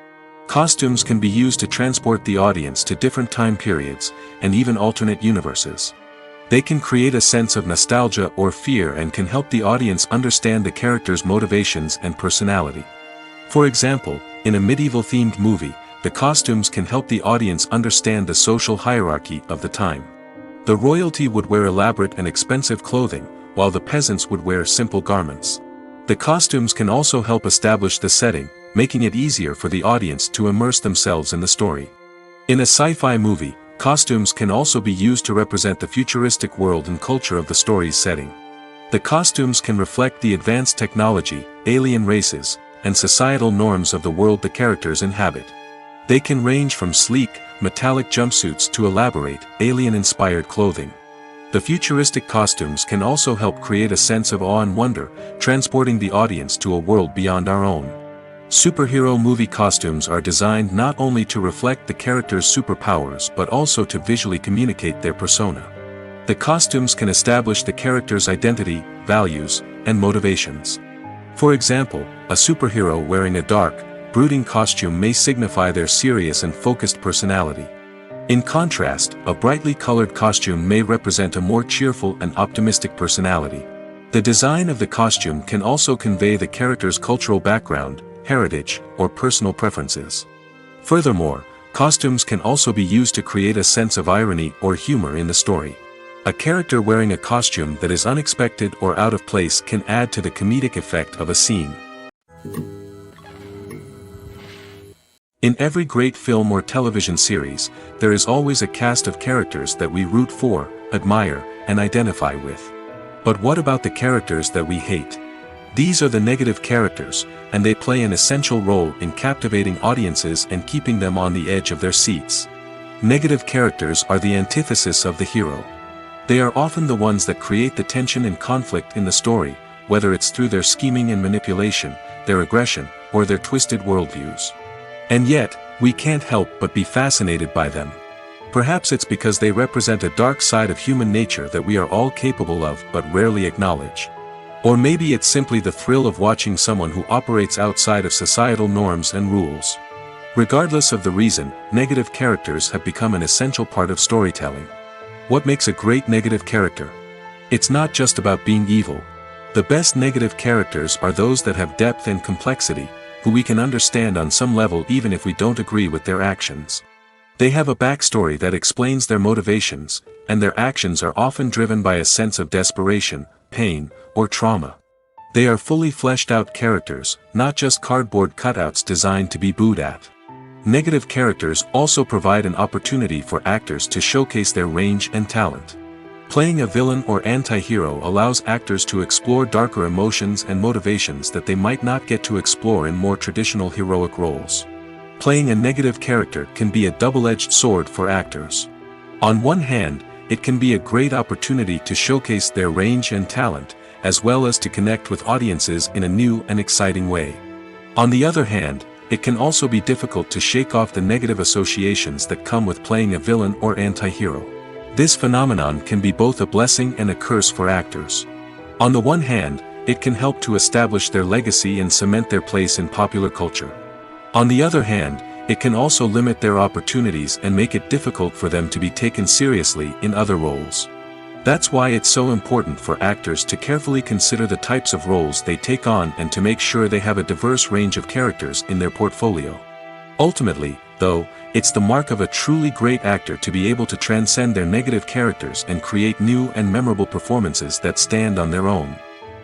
Costumes can be used to transport the audience to different time periods, and even alternate universes. They can create a sense of nostalgia or fear and can help the audience understand the character's motivations and personality. For example, in a medieval-themed movie, the costumes can help the audience understand the social hierarchy of the time. The royalty would wear elaborate and expensive clothing, while the peasants would wear simple garments. The costumes can also help establish the setting, making it easier for the audience to immerse themselves in the story. In a sci-fi movie, costumes can also be used to represent the futuristic world and culture of the story's setting. The costumes can reflect the advanced technology, alien races, and societal norms of the world the characters inhabit. They can range from sleek, metallic jumpsuits to elaborate, alien-inspired clothing. The futuristic costumes can also help create a sense of awe and wonder, transporting the audience to a world beyond our own. Superhero movie costumes are designed not only to reflect the character's superpowers but also to visually communicate their persona. The costumes can establish the character's identity, values, and motivations. For example, a superhero wearing a dark, brooding costume may signify their serious and focused personality. In contrast, a brightly colored costume may represent a more cheerful and optimistic personality. The design of the costume can also convey the character's cultural background, heritage, or personal preferences. Furthermore, costumes can also be used to create a sense of irony or humor in the story. A character wearing a costume that is unexpected or out of place can add to the comedic effect of a scene. In every great film or television series, there is always a cast of characters that we root for, admire, and identify with. But what about the characters that we hate? These are the negative characters, and they play an essential role in captivating audiences and keeping them on the edge of their seats. Negative characters are the antithesis of the hero. They are often the ones that create the tension and conflict in the story, whether it's through their scheming and manipulation, their aggression, or their twisted worldviews. And yet, we can't help but be fascinated by them. Perhaps it's because they represent a dark side of human nature that we are all capable of but rarely acknowledge. Or maybe it's simply the thrill of watching someone who operates outside of societal norms and rules. Regardless of the reason, negative characters have become an essential part of storytelling. What makes a great negative character? It's not just about being evil. The best negative characters are those that have depth and complexity, who we can understand on some level even if we don't agree with their actions. They have a backstory that explains their motivations, and their actions are often driven by a sense of desperation, pain, or trauma. They are fully fleshed out characters, not just cardboard cutouts designed to be booed at. Negative characters also provide an opportunity for actors to showcase their range and talent. Playing a villain or anti-hero allows actors to explore darker emotions and motivations that they might not get to explore in more traditional heroic roles. Playing a negative character can be a double-edged sword for actors. On one hand, it can be a great opportunity to showcase their range and talent, as well as to connect with audiences in a new and exciting way. On the other hand, it can also be difficult to shake off the negative associations that come with playing a villain or anti-hero. This phenomenon can be both a blessing and a curse for actors. On the one hand, it can help to establish their legacy and cement their place in popular culture. On the other hand, it can also limit their opportunities and make it difficult for them to be taken seriously in other roles. That's why it's so important for actors to carefully consider the types of roles they take on and to make sure they have a diverse range of characters in their portfolio. Ultimately, though, it's the mark of a truly great actor to be able to transcend their negative characters and create new and memorable performances that stand on their own.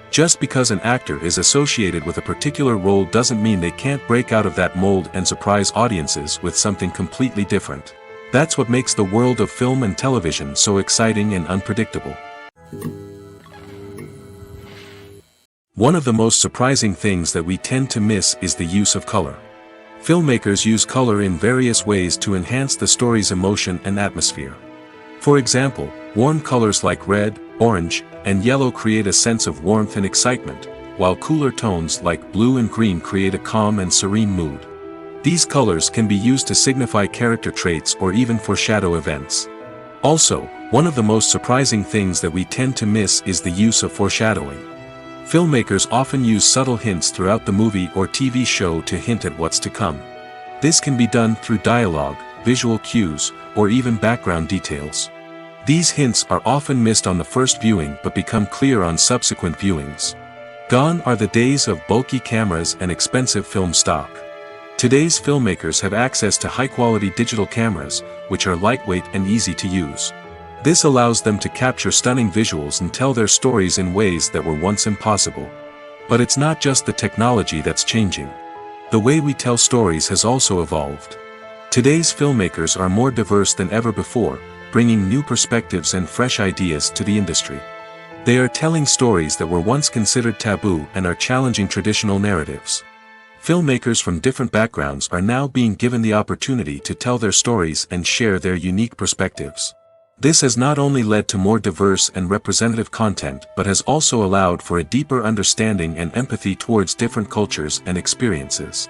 Just because an actor is associated with a particular role doesn't mean they can't break out of that mold and surprise audiences with something completely different. That's what makes the world of film and television so exciting and unpredictable. One of the most surprising things that we tend to miss is the use of color. Filmmakers use color in various ways to enhance the story's emotion and atmosphere. For example, warm colors like red, orange, and yellow create a sense of warmth and excitement, while cooler tones like blue and green create a calm and serene mood. These colors can be used to signify character traits or even foreshadow events. Also, one of the most surprising things that we tend to miss is the use of foreshadowing. Filmmakers often use subtle hints throughout the movie or TV show to hint at what's to come. This can be done through dialogue, visual cues, or even background details. These hints are often missed on the first viewing but become clear on subsequent viewings. Gone are the days of bulky cameras and expensive film stock. Today's filmmakers have access to high-quality digital cameras, which are lightweight and easy to use. This allows them to capture stunning visuals and tell their stories in ways that were once impossible. But it's not just the technology that's changing. The way we tell stories has also evolved. Today's filmmakers are more diverse than ever before, bringing new perspectives and fresh ideas to the industry. They are telling stories that were once considered taboo and are challenging traditional narratives. Filmmakers from different backgrounds are now being given the opportunity to tell their stories and share their unique perspectives. This has not only led to more diverse and representative content but has also allowed for a deeper understanding and empathy towards different cultures and experiences.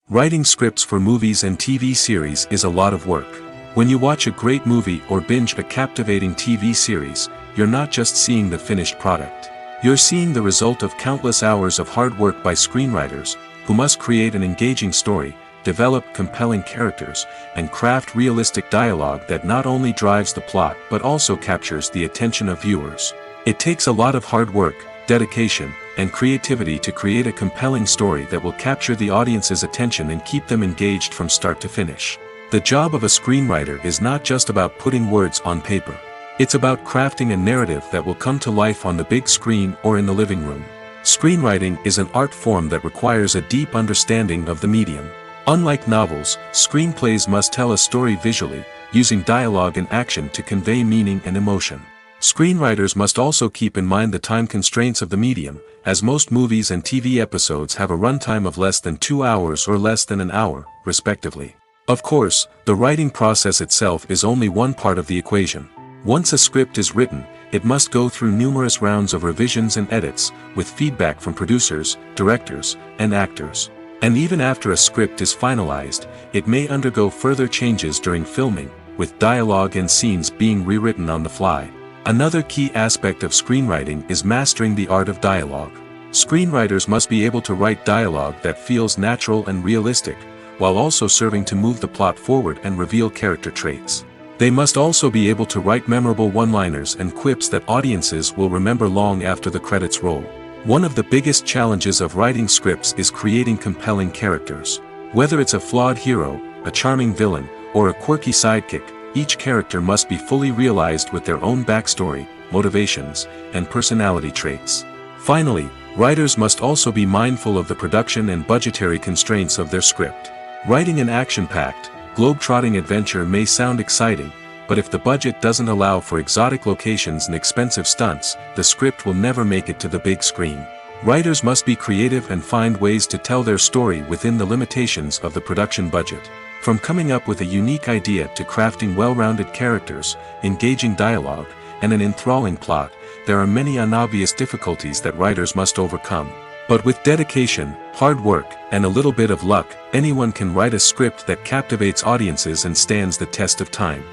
Writing scripts for movies and TV series is a lot of work. When you watch a great movie or binge a captivating TV series, you're not just seeing the finished product. You're seeing the result of countless hours of hard work by screenwriters, who must create an engaging story, develop compelling characters, and craft realistic dialogue that not only drives the plot but also captures the attention of viewers. It takes a lot of hard work, dedication, and creativity to create a compelling story that will capture the audience's attention and keep them engaged from start to finish. The job of a screenwriter is not just about putting words on paper. It's about crafting a narrative that will come to life on the big screen or in the living room. Screenwriting is an art form that requires a deep understanding of the medium. Unlike novels, screenplays must tell a story visually, using dialogue and action to convey meaning and emotion. Screenwriters must also keep in mind the time constraints of the medium, as most movies and TV episodes have a runtime of less than 2 hours or less than an hour, respectively. Of course, the writing process itself is only one part of the equation. Once a script is written, it must go through numerous rounds of revisions and edits, with feedback from producers, directors, and actors. And even after a script is finalized, it may undergo further changes during filming, with dialogue and scenes being rewritten on the fly. Another key aspect of screenwriting is mastering the art of dialogue. Screenwriters must be able to write dialogue that feels natural and realistic, while also serving to move the plot forward and reveal character traits. They must also be able to write memorable one-liners and quips that audiences will remember long after the credits roll. One of the biggest challenges of writing scripts is creating compelling characters. Whether it's a flawed hero, a charming villain, or a quirky sidekick, each character must be fully realized with their own backstory, motivations, and personality traits. Finally, writers must also be mindful of the production and budgetary constraints of their script. Writing an action-packed, globe-trotting adventure may sound exciting, but if the budget doesn't allow for exotic locations and expensive stunts, the script will never make it to the big screen. Writers must be creative and find ways to tell their story within the limitations of the production budget. From coming up with a unique idea to crafting well-rounded characters, engaging dialogue, and an enthralling plot, there are many unobvious difficulties that writers must overcome. But with dedication, hard work, and a little bit of luck, anyone can write a script that captivates audiences and stands the test of time.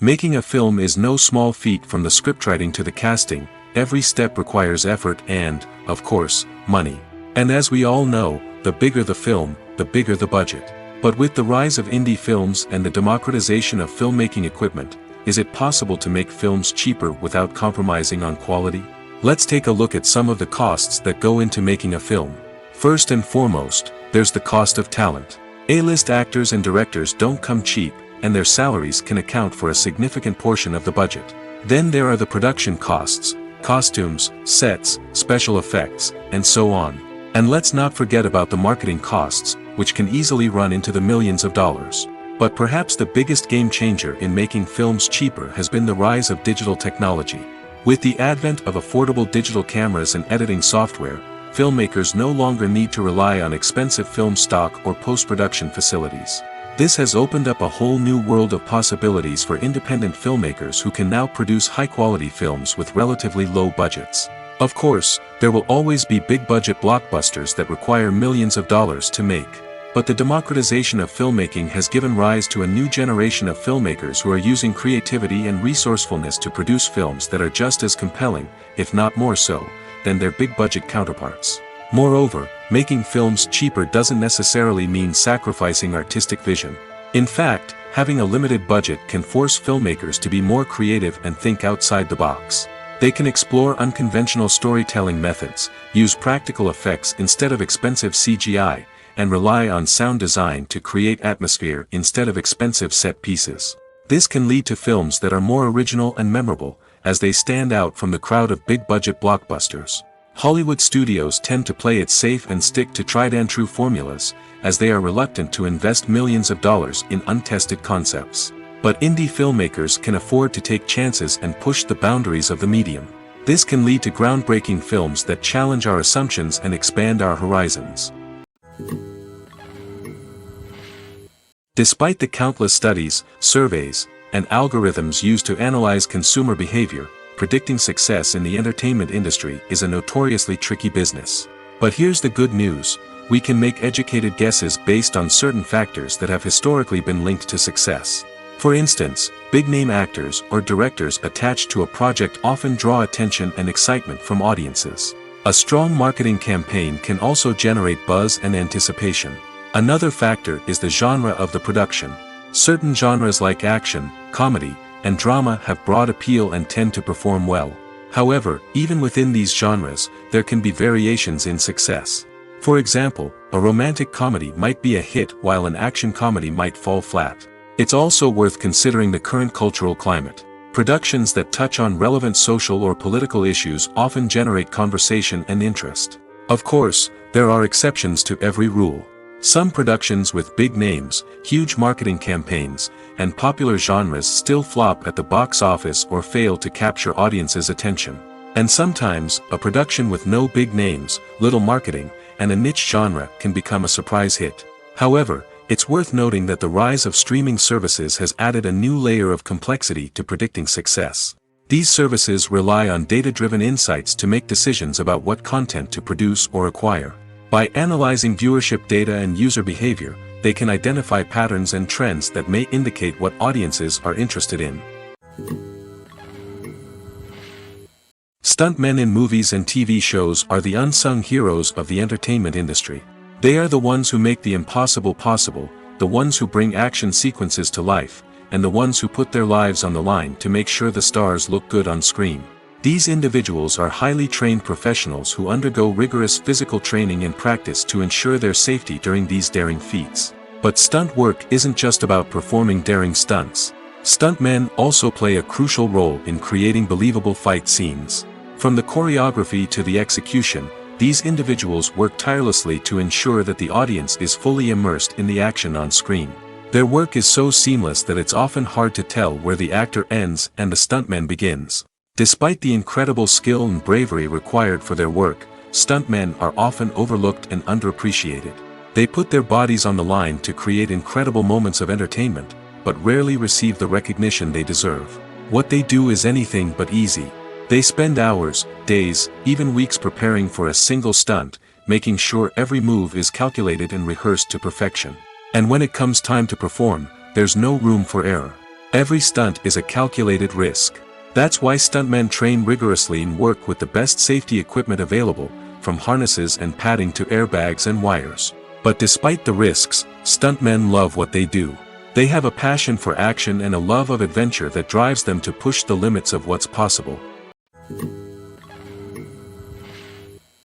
Making a film is no small feat. From the scriptwriting to the casting, every step requires effort and, of course, money. And as we all know, the bigger the film, the bigger the budget. But with the rise of indie films and the democratization of filmmaking equipment, is it possible to make films cheaper without compromising on quality? Let's take a look at some of the costs that go into making a film. First and foremost, there's the cost of talent. A-list actors and directors don't come cheap, and their salaries can account for a significant portion of the budget. Then there are the production costs, costumes, sets, special effects, and so on. And let's not forget about the marketing costs, which can easily run into the millions of dollars. But perhaps the biggest game changer in making films cheaper has been the rise of digital technology. With the advent of affordable digital cameras and editing software, filmmakers no longer need to rely on expensive film stock or post-production facilities. This has opened up a whole new world of possibilities for independent filmmakers who can now produce high-quality films with relatively low budgets. Of course, there will always be big-budget blockbusters that require millions of dollars to make. But the democratization of filmmaking has given rise to a new generation of filmmakers who are using creativity and resourcefulness to produce films that are just as compelling, if not more so, than their big-budget counterparts. Moreover, making films cheaper doesn't necessarily mean sacrificing artistic vision. In fact, having a limited budget can force filmmakers to be more creative and think outside the box. They can explore unconventional storytelling methods, use practical effects instead of expensive CGI, and rely on sound design to create atmosphere instead of expensive set pieces. This can lead to films that are more original and memorable, as they stand out from the crowd of big-budget blockbusters. Hollywood studios tend to play it safe and stick to tried-and-true formulas, as they are reluctant to invest millions of dollars in untested concepts. But indie filmmakers can afford to take chances and push the boundaries of the medium. This can lead to groundbreaking films that challenge our assumptions and expand our horizons. Despite the countless studies, surveys, and algorithms used to analyze consumer behavior, predicting success in the entertainment industry is a notoriously tricky business. But here's the good news: we can make educated guesses based on certain factors that have historically been linked to success. For instance, big-name actors or directors attached to a project often draw attention and excitement from audiences. A strong marketing campaign can also generate buzz and anticipation. Another factor is the genre of the production. Certain genres like action, comedy, and drama have broad appeal and tend to perform well. However, even within these genres, there can be variations in success. For example, a romantic comedy might be a hit while an action comedy might fall flat. It's also worth considering the current cultural climate. Productions that touch on relevant social or political issues often generate conversation and interest. Of course, there are exceptions to every rule. Some productions with big names, huge marketing campaigns, and popular genres still flop at the box office or fail to capture audiences' attention. And sometimes, a production with no big names, little marketing, and a niche genre can become a surprise hit. However, it's worth noting that the rise of streaming services has added a new layer of complexity to predicting success. These services rely on data-driven insights to make decisions about what content to produce or acquire. By analyzing viewership data and user behavior, they can identify patterns and trends that may indicate what audiences are interested in. Stuntmen in movies and TV shows are the unsung heroes of the entertainment industry. They are the ones who make the impossible possible, the ones who bring action sequences to life, and the ones who put their lives on the line to make sure the stars look good on screen. These individuals are highly trained professionals who undergo rigorous physical training and practice to ensure their safety during these daring feats. But stunt work isn't just about performing daring stunts. Stuntmen also play a crucial role in creating believable fight scenes. From the choreography to the execution, these individuals work tirelessly to ensure that the audience is fully immersed in the action on screen. Their work is so seamless that it's often hard to tell where the actor ends and the stuntman begins. Despite the incredible skill and bravery required for their work, stuntmen are often overlooked and underappreciated. They put their bodies on the line to create incredible moments of entertainment, but rarely receive the recognition they deserve. What they do is anything but easy. They spend hours, days, even weeks preparing for a single stunt, making sure every move is calculated and rehearsed to perfection. And when it comes time to perform, there's no room for error. Every stunt is a calculated risk. That's why stuntmen train rigorously and work with the best safety equipment available, from harnesses and padding to airbags and wires. But despite the risks, stuntmen love what they do. They have a passion for action and a love of adventure that drives them to push the limits of what's possible.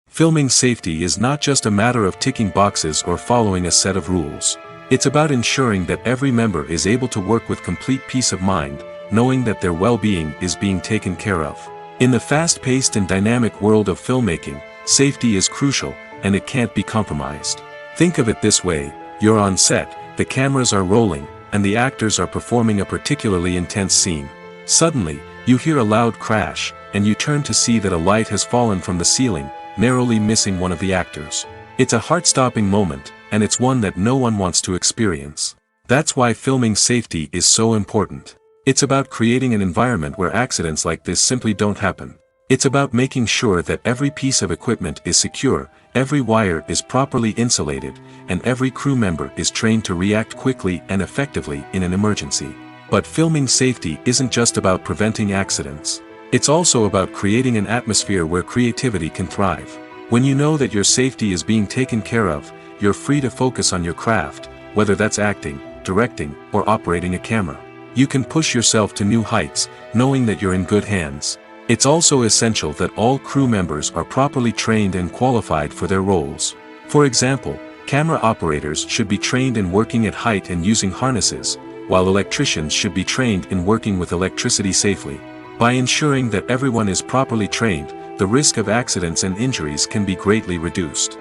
Filming safety is not just a matter of ticking boxes or following a set of rules. It's about ensuring that every member is able to work with complete peace of mind, knowing that their well-being is being taken care of. In the fast-paced and dynamic world of filmmaking, safety is crucial, and it can't be compromised. Think of it this way: you're on set, the cameras are rolling, and the actors are performing a particularly intense scene. Suddenly, you hear a loud crash, and you turn to see that a light has fallen from the ceiling, narrowly missing one of the actors. It's a heart-stopping moment, and it's one that no one wants to experience. That's why filming safety is so important. It's about creating an environment where accidents like this simply don't happen. It's about making sure that every piece of equipment is secure, every wire is properly insulated, and every crew member is trained to react quickly and effectively in an emergency. But filming safety isn't just about preventing accidents. It's also about creating an atmosphere where creativity can thrive. When you know that your safety is being taken care of, you're free to focus on your craft, whether that's acting, directing, or operating a camera. You can push yourself to new heights, knowing that you're in good hands. It's also essential that all crew members are properly trained and qualified for their roles. For example, camera operators should be trained in working at height and using harnesses, while electricians should be trained in working with electricity safely. By ensuring that everyone is properly trained, the risk of accidents and injuries can be greatly reduced.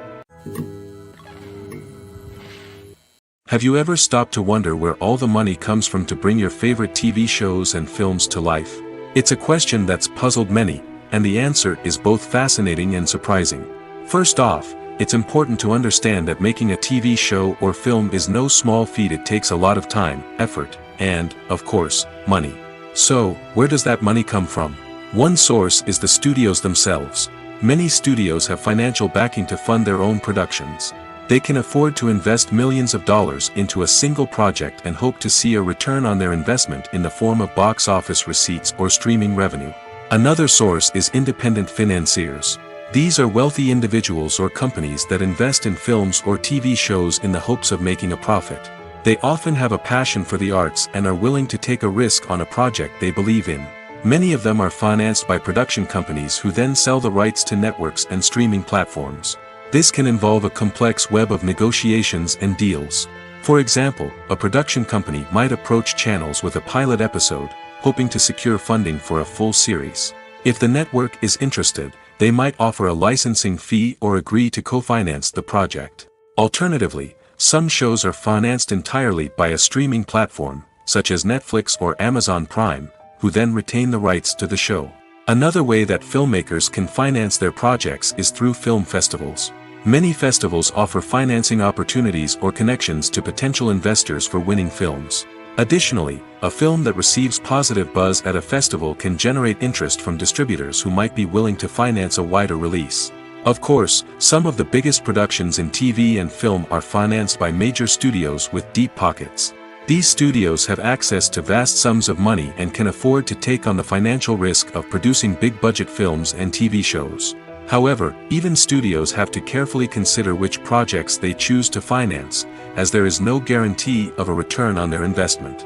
Have you ever stopped to wonder where all the money comes from to bring your favorite TV shows and films to life? It's a question that's puzzled many, and the answer is both fascinating and surprising. First off, it's important to understand that making a TV show or film is no small feat. It takes a lot of time, effort, and, of course, money. So, where does that money come from? One source is the studios themselves. Many studios have financial backing to fund their own productions. They can afford to invest millions of dollars into a single project and hope to see a return on their investment in the form of box office receipts or streaming revenue. Another source is independent financiers. These are wealthy individuals or companies that invest in films or TV shows in the hopes of making a profit. They often have a passion for the arts and are willing to take a risk on a project they believe in. Many of them are financed by production companies who then sell the rights to networks and streaming platforms. This can involve a complex web of negotiations and deals. For example, a production company might approach channels with a pilot episode, hoping to secure funding for a full series. If the network is interested, they might offer a licensing fee or agree to co-finance the project. Alternatively, some shows are financed entirely by a streaming platform, such as Netflix or Amazon Prime, who then retain the rights to the show. Another way that filmmakers can finance their projects is through film festivals. Many festivals offer financing opportunities or connections to potential investors for winning films. Additionally, a film that receives positive buzz at a festival can generate interest from distributors who might be willing to finance a wider release. Of course, some of the biggest productions in TV and film are financed by major studios with deep pockets. These studios have access to vast sums of money and can afford to take on the financial risk of producing big-budget films and TV shows. However, even studios have to carefully consider which projects they choose to finance, as there is no guarantee of a return on their investment.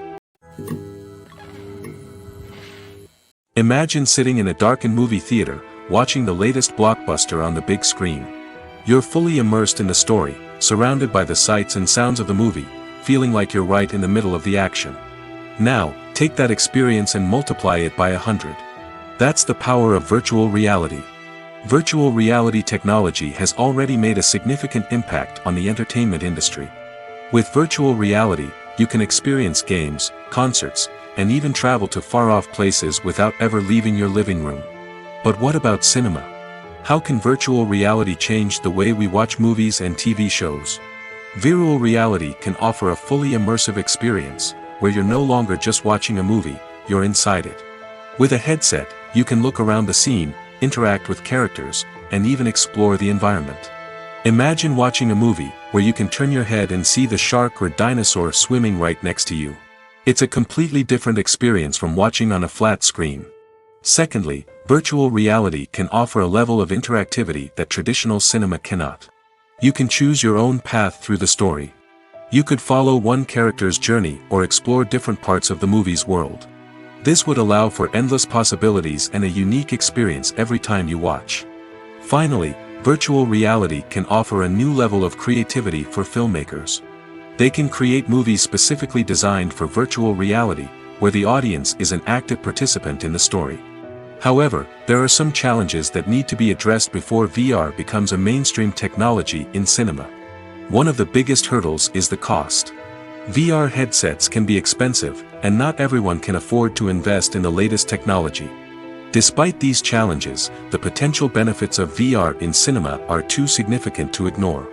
Imagine sitting in a darkened movie theater, watching the latest blockbuster on the big screen. You're fully immersed in the story, surrounded by the sights and sounds of the movie, feeling like you're right in the middle of the action. Now, take that experience and multiply it by 100. That's the power of virtual reality. Virtual reality technology has already made a significant impact on the entertainment industry. With virtual reality, you can experience games, concerts, and even travel to far-off places without ever leaving your living room. But what about cinema? How can virtual reality change the way we watch movies and TV shows? Virtual reality can offer a fully immersive experience, where you're no longer just watching a movie, you're inside it. With a headset, you can look around the scene, interact with characters, and even explore the environment. Imagine watching a movie, where you can turn your head and see the shark or dinosaur swimming right next to you. It's a completely different experience from watching on a flat screen. Secondly, virtual reality can offer a level of interactivity that traditional cinema cannot. You can choose your own path through the story. You could follow one character's journey or explore different parts of the movie's world. This would allow for endless possibilities and a unique experience every time you watch. Finally, virtual reality can offer a new level of creativity for filmmakers. They can create movies specifically designed for virtual reality, where the audience is an active participant in the story. However, there are some challenges that need to be addressed before VR becomes a mainstream technology in cinema. One of the biggest hurdles is the cost. VR headsets can be expensive, and not everyone can afford to invest in the latest technology. Despite these challenges, the potential benefits of VR in cinema are too significant to ignore.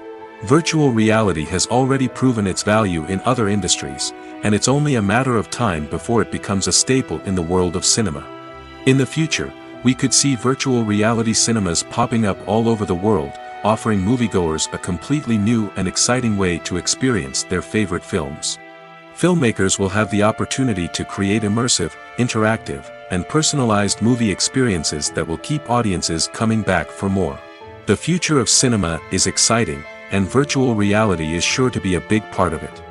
Virtual reality has already proven its value in other industries, and it's only a matter of time before it becomes a staple in the world of cinema. In the future, we could see virtual reality cinemas popping up all over the world, offering moviegoers a completely new and exciting way to experience their favorite films. Filmmakers will have the opportunity to create immersive, interactive, and personalized movie experiences that will keep audiences coming back for more. The future of cinema is exciting, and virtual reality is sure to be a big part of it.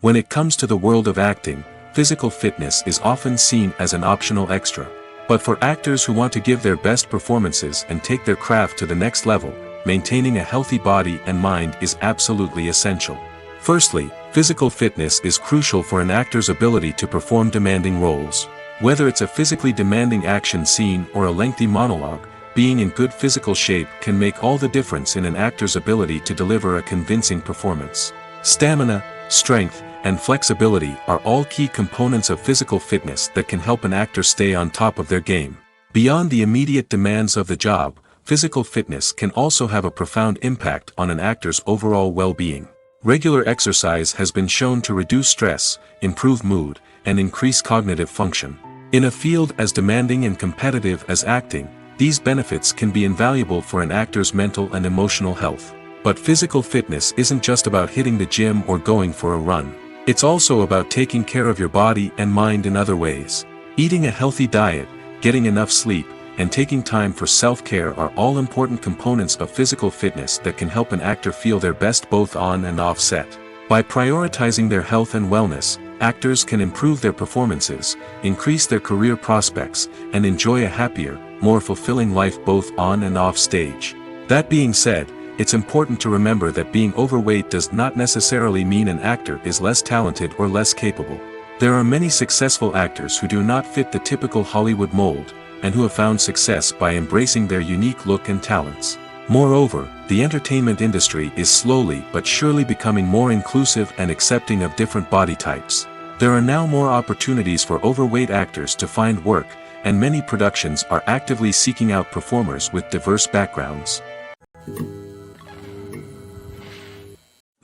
When it comes to the world of acting, physical fitness is often seen as an optional extra. But for actors who want to give their best performances and take their craft to the next level, maintaining a healthy body and mind is absolutely essential. Firstly, physical fitness is crucial for an actor's ability to perform demanding roles. Whether it's a physically demanding action scene or a lengthy monologue, being in good physical shape can make all the difference in an actor's ability to deliver a convincing performance. Stamina, strength, and flexibility are all key components of physical fitness that can help an actor stay on top of their game. Beyond the immediate demands of the job, physical fitness can also have a profound impact on an actor's overall well-being. Regular exercise has been shown to reduce stress, improve mood, and increase cognitive function. In a field as demanding and competitive as acting, these benefits can be invaluable for an actor's mental and emotional health. But physical fitness isn't just about hitting the gym or going for a run. It's also about taking care of your body and mind in other ways. Eating a healthy diet, getting enough sleep, and taking time for self-care are all important components of physical fitness that can help an actor feel their best both on and off set. By prioritizing their health and wellness, actors can improve their performances, increase their career prospects, and enjoy a happier, more fulfilling life both on and off stage. That being said, it's important to remember that being overweight does not necessarily mean an actor is less talented or less capable. There are many successful actors who do not fit the typical Hollywood mold, and who have found success by embracing their unique look and talents. Moreover, the entertainment industry is slowly but surely becoming more inclusive and accepting of different body types. There are now more opportunities for overweight actors to find work, and many productions are actively seeking out performers with diverse backgrounds.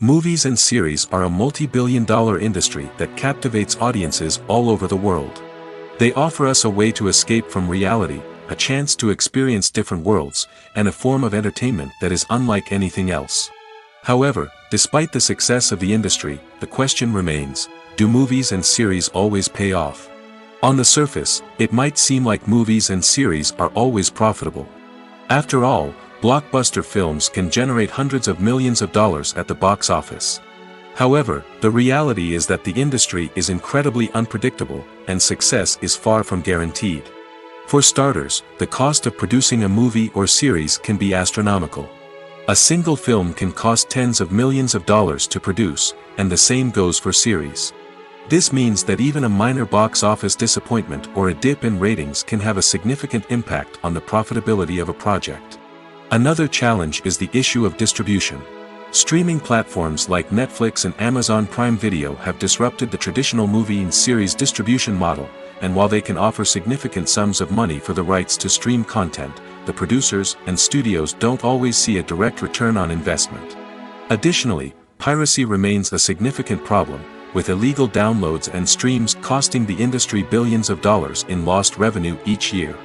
Movies and series are a multi-billion-dollar industry that captivates audiences all over the world. They offer us a way to escape from reality, a chance to experience different worlds, and a form of entertainment that is unlike anything else. However, despite the success of the industry, the question remains, do movies and series always pay off? On the surface, it might seem like movies and series are always profitable. After all, blockbuster films can generate hundreds of millions of dollars at the box office. However, the reality is that the industry is incredibly unpredictable, and success is far from guaranteed. For starters, the cost of producing a movie or series can be astronomical. A single film can cost tens of millions of dollars to produce, and the same goes for series. This means that even a minor box office disappointment or a dip in ratings can have a significant impact on the profitability of a project. Another challenge is the issue of distribution. Streaming platforms like Netflix and Amazon Prime Video have disrupted the traditional movie and series distribution model, and while they can offer significant sums of money for the rights to stream content, the producers and studios don't always see a direct return on investment. Additionally, piracy remains a significant problem, with illegal downloads and streams costing the industry billions of dollars in lost revenue each year.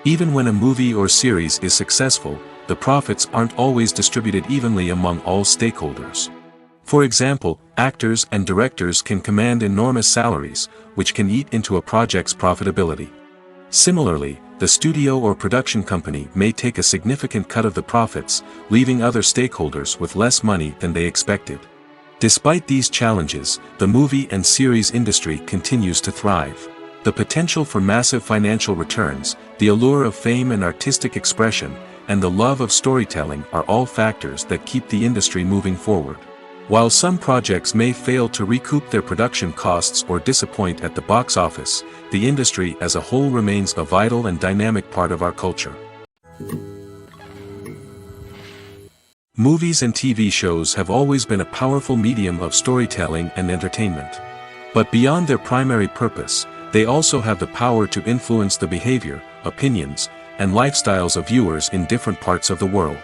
Even when a movie or series is successful, the profits aren't always distributed evenly among all stakeholders. For example, actors and directors can command enormous salaries, which can eat into a project's profitability. Similarly, the studio or production company may take a significant cut of the profits, leaving other stakeholders with less money than they expected. Despite these challenges, the movie and series industry continues to thrive. The potential for massive financial returns, the allure of fame and artistic expression, and the love of storytelling are all factors that keep the industry moving forward. While some projects may fail to recoup their production costs or disappoint at the box office, the industry as a whole remains a vital and dynamic part of our culture. Movies and TV shows have always been a powerful medium of storytelling and entertainment. But beyond their primary purpose, they also have the power to influence the behavior, opinions, and lifestyles of viewers in different parts of the world.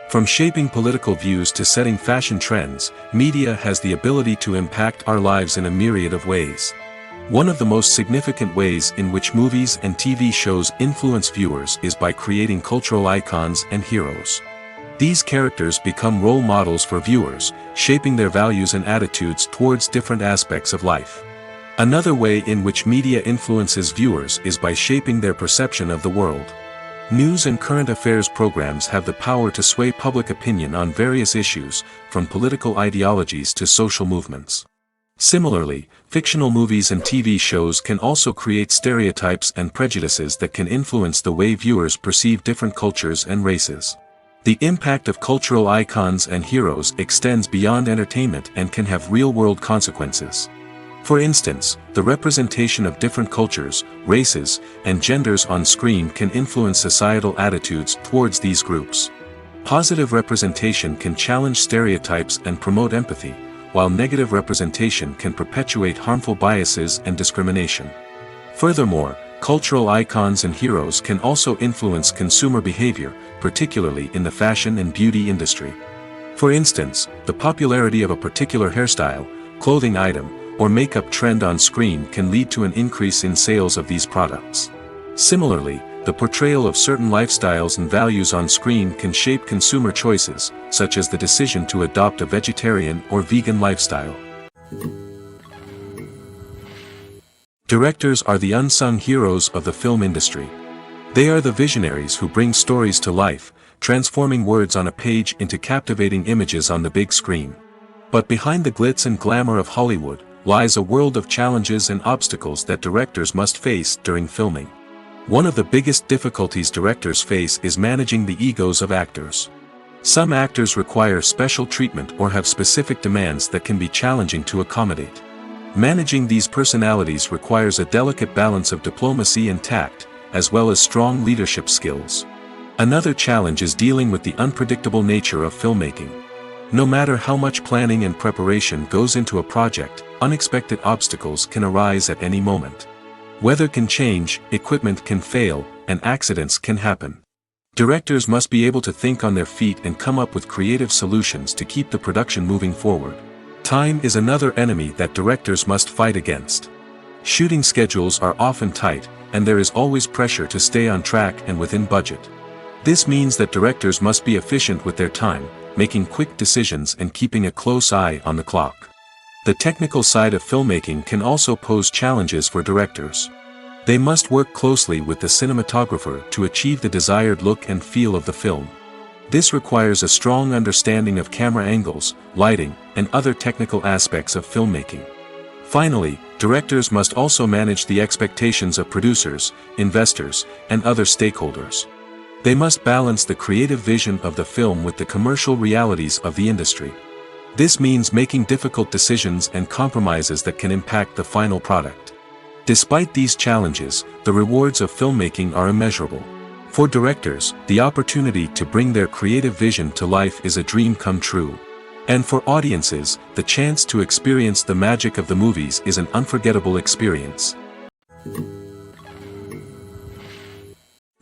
From shaping political views to setting fashion trends, media has the ability to impact our lives in a myriad of ways. One of the most significant ways in which movies and TV shows influence viewers is by creating cultural icons and heroes. These characters become role models for viewers, shaping their values and attitudes towards different aspects of life. Another way in which media influences viewers is by shaping their perception of the world. News and current affairs programs have the power to sway public opinion on various issues, from political ideologies to social movements. Similarly, fictional movies and TV shows can also create stereotypes and prejudices that can influence the way viewers perceive different cultures and races. The impact of cultural icons and heroes extends beyond entertainment and can have real-world consequences. For instance, the representation of different cultures, races, and genders on screen can influence societal attitudes towards these groups. Positive representation can challenge stereotypes and promote empathy, while negative representation can perpetuate harmful biases and discrimination. Furthermore, cultural icons and heroes can also influence consumer behavior, particularly in the fashion and beauty industry. For instance, the popularity of a particular hairstyle, clothing item, or makeup trend on screen can lead to an increase in sales of these products. Similarly, the portrayal of certain lifestyles and values on screen can shape consumer choices, such as the decision to adopt a vegetarian or vegan lifestyle. Directors are the unsung heroes of the film industry. They are the visionaries who bring stories to life, transforming words on a page into captivating images on the big screen. But behind the glitz and glamour of Hollywood, lies a world of challenges and obstacles that directors must face during filming. One of the biggest difficulties directors face is managing the egos of actors. Some actors require special treatment or have specific demands that can be challenging to accommodate. Managing these personalities requires a delicate balance of diplomacy and tact, as well as strong leadership skills. Another challenge is dealing with the unpredictable nature of filmmaking. No matter how much planning and preparation goes into a project, unexpected obstacles can arise at any moment. Weather can change, equipment can fail, and accidents can happen. Directors must be able to think on their feet and come up with creative solutions to keep the production moving forward. Time is another enemy that directors must fight against. Shooting schedules are often tight, and there is always pressure to stay on track and within budget. This means that directors must be efficient with their time, making quick decisions and keeping a close eye on the clock. The technical side of filmmaking can also pose challenges for directors. They must work closely with the cinematographer to achieve the desired look and feel of the film. This requires a strong understanding of camera angles, lighting, and other technical aspects of filmmaking. Finally, directors must also manage the expectations of producers, investors, and other stakeholders. They must balance the creative vision of the film with the commercial realities of the industry. This means making difficult decisions and compromises that can impact the final product. Despite these challenges, the rewards of filmmaking are immeasurable. For directors, the opportunity to bring their creative vision to life is a dream come true. And for audiences, the chance to experience the magic of the movies is an unforgettable experience.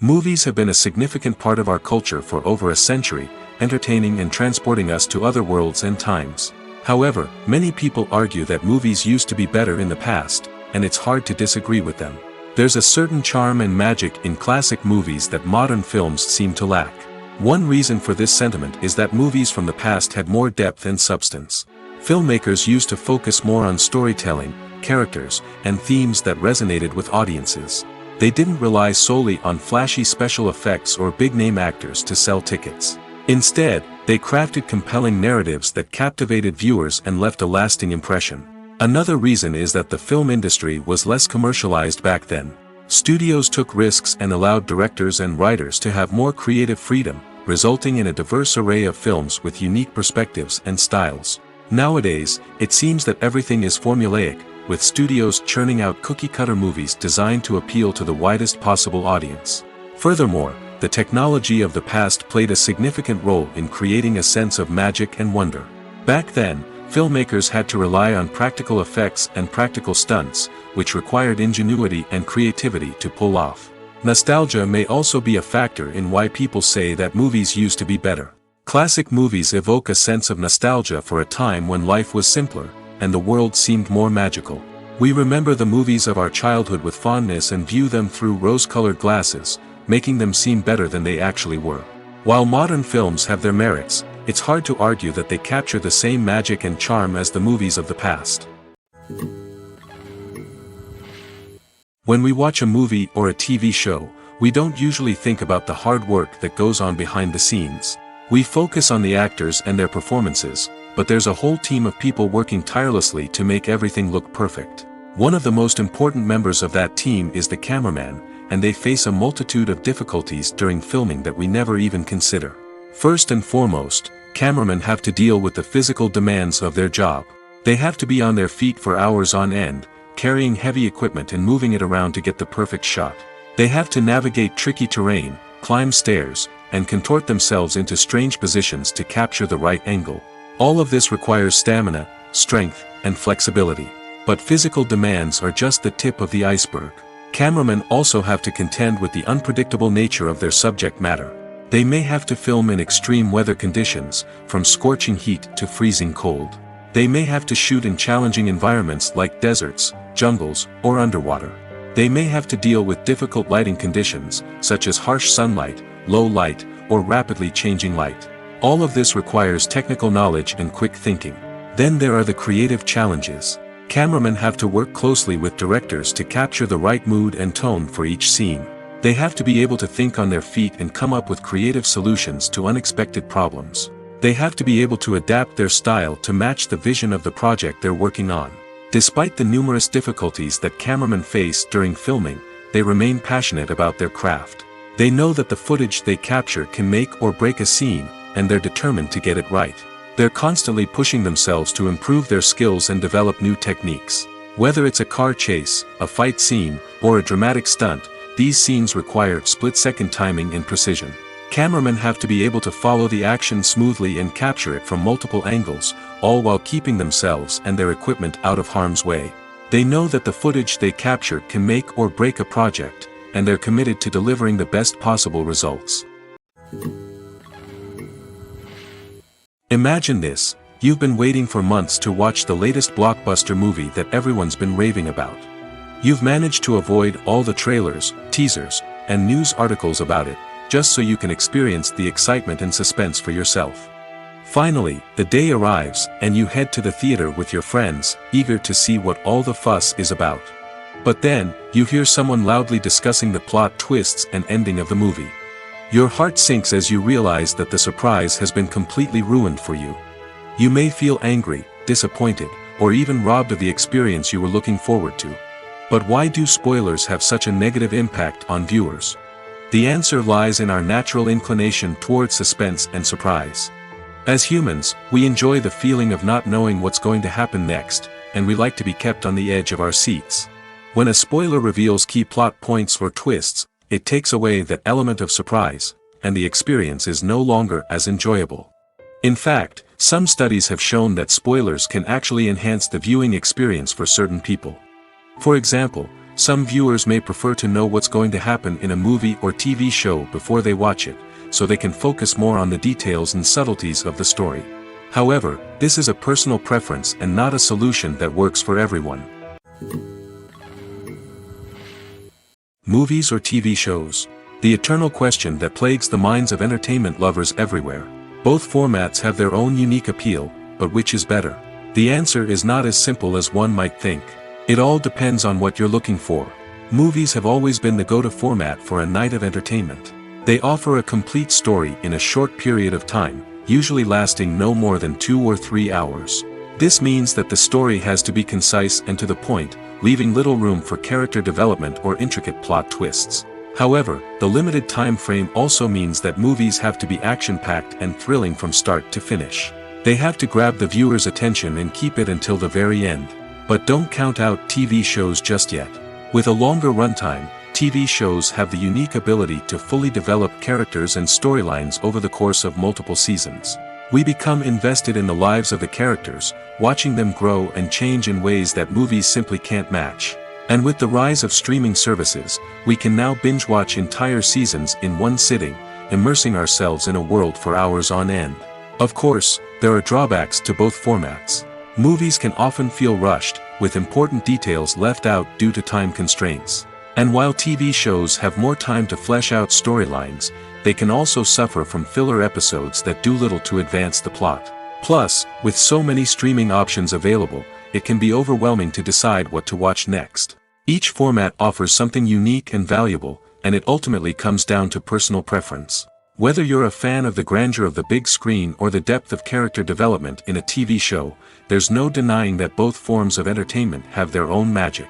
Movies have been a significant part of our culture for over a century, entertaining and transporting us to other worlds and times. However, many people argue that movies used to be better in the past, and it's hard to disagree with them. There's a certain charm and magic in classic movies that modern films seem to lack. One reason for this sentiment is that movies from the past had more depth and substance. Filmmakers used to focus more on storytelling, characters, and themes that resonated with audiences. They didn't rely solely on flashy special effects or big-name actors to sell tickets. Instead, they crafted compelling narratives that captivated viewers and left a lasting impression. Another reason is that the film industry was less commercialized back then. Studios took risks and allowed directors and writers to have more creative freedom, resulting in a diverse array of films with unique perspectives and styles. Nowadays, it seems that everything is formulaic, with studios churning out cookie-cutter movies designed to appeal to the widest possible audience. Furthermore, the technology of the past played a significant role in creating a sense of magic and wonder. Back then, filmmakers had to rely on practical effects and practical stunts, which required ingenuity and creativity to pull off. Nostalgia may also be a factor in why people say that movies used to be better. Classic movies evoke a sense of nostalgia for a time when life was simpler, and the world seemed more magical. We remember the movies of our childhood with fondness and view them through rose-colored glasses, making them seem better than they actually were. While modern films have their merits, it's hard to argue that they capture the same magic and charm as the movies of the past. When we watch a movie or a TV show, we don't usually think about the hard work that goes on behind the scenes. We focus on the actors and their performances, but there's a whole team of people working tirelessly to make everything look perfect. One of the most important members of that team is the cameraman, and they face a multitude of difficulties during filming that we never even consider. First and foremost, cameramen have to deal with the physical demands of their job. They have to be on their feet for hours on end, carrying heavy equipment and moving it around to get the perfect shot. They have to navigate tricky terrain, climb stairs, and contort themselves into strange positions to capture the right angle. All of this requires stamina, strength, and flexibility. But physical demands are just the tip of the iceberg. Cameramen also have to contend with the unpredictable nature of their subject matter. They may have to film in extreme weather conditions, from scorching heat to freezing cold. They may have to shoot in challenging environments like deserts, jungles, or underwater. They may have to deal with difficult lighting conditions, such as harsh sunlight, low light, or rapidly changing light. All of this requires technical knowledge and quick thinking. Then there are the creative challenges. Cameramen have to work closely with directors to capture the right mood and tone for each scene. They have to be able to think on their feet and come up with creative solutions to unexpected problems. They have to be able to adapt their style to match the vision of the project they're working on. Despite the numerous difficulties that cameramen face during filming, they remain passionate about their craft. They know that the footage they capture can make or break a scene, and they're determined to get it right. They're constantly pushing themselves to improve their skills and develop new techniques. Whether it's a car chase, a fight scene, or a dramatic stunt, these scenes require split-second timing and precision. Cameramen have to be able to follow the action smoothly and capture it from multiple angles, all while keeping themselves and their equipment out of harm's way. They know that the footage they capture can make or break a project, and they're committed to delivering the best possible results. Imagine this: you've been waiting for months to watch the latest blockbuster movie that everyone's been raving about. You've managed to avoid all the trailers, teasers, and news articles about it, just so you can experience the excitement and suspense for yourself. Finally, the day arrives, and you head to the theater with your friends, eager to see what all the fuss is about. But then, you hear someone loudly discussing the plot twists and ending of the movie. Your heart sinks as you realize that the surprise has been completely ruined for you. You may feel angry, disappointed, or even robbed of the experience you were looking forward to. But why do spoilers have such a negative impact on viewers? The answer lies in our natural inclination towards suspense and surprise. As humans, we enjoy the feeling of not knowing what's going to happen next, and we like to be kept on the edge of our seats. When a spoiler reveals key plot points or twists, it takes away that element of surprise, and the experience is no longer as enjoyable. In fact, some studies have shown that spoilers can actually enhance the viewing experience for certain people. For example, some viewers may prefer to know what's going to happen in a movie or TV show before they watch it, so they can focus more on the details and subtleties of the story. However, this is a personal preference and not a solution that works for everyone. Movies or TV shows? The eternal question that plagues the minds of entertainment lovers everywhere. Both formats have their own unique appeal, but which is better? The answer is not as simple as one might think. It all depends on what you're looking for. Movies have always been the go-to format for a night of entertainment. They offer a complete story in a short period of time, usually lasting no more than 2 or 3 hours. This means that the story has to be concise and to the point, leaving little room for character development or intricate plot twists. However, the limited time frame also means that movies have to be action-packed and thrilling from start to finish. They have to grab the viewer's attention and keep it until the very end. But don't count out TV shows just yet. With a longer runtime, TV shows have the unique ability to fully develop characters and storylines over the course of multiple seasons. We become invested in the lives of the characters, watching them grow and change in ways that movies simply can't match. And with the rise of streaming services, we can now binge-watch entire seasons in one sitting, immersing ourselves in a world for hours on end. Of course, there are drawbacks to both formats. Movies can often feel rushed, with important details left out due to time constraints. And while TV shows have more time to flesh out storylines, they can also suffer from filler episodes that do little to advance the plot. Plus, with so many streaming options available, it can be overwhelming to decide what to watch next. Each format offers something unique and valuable, and it ultimately comes down to personal preference. Whether you're a fan of the grandeur of the big screen or the depth of character development in a TV show, there's no denying that both forms of entertainment have their own magic.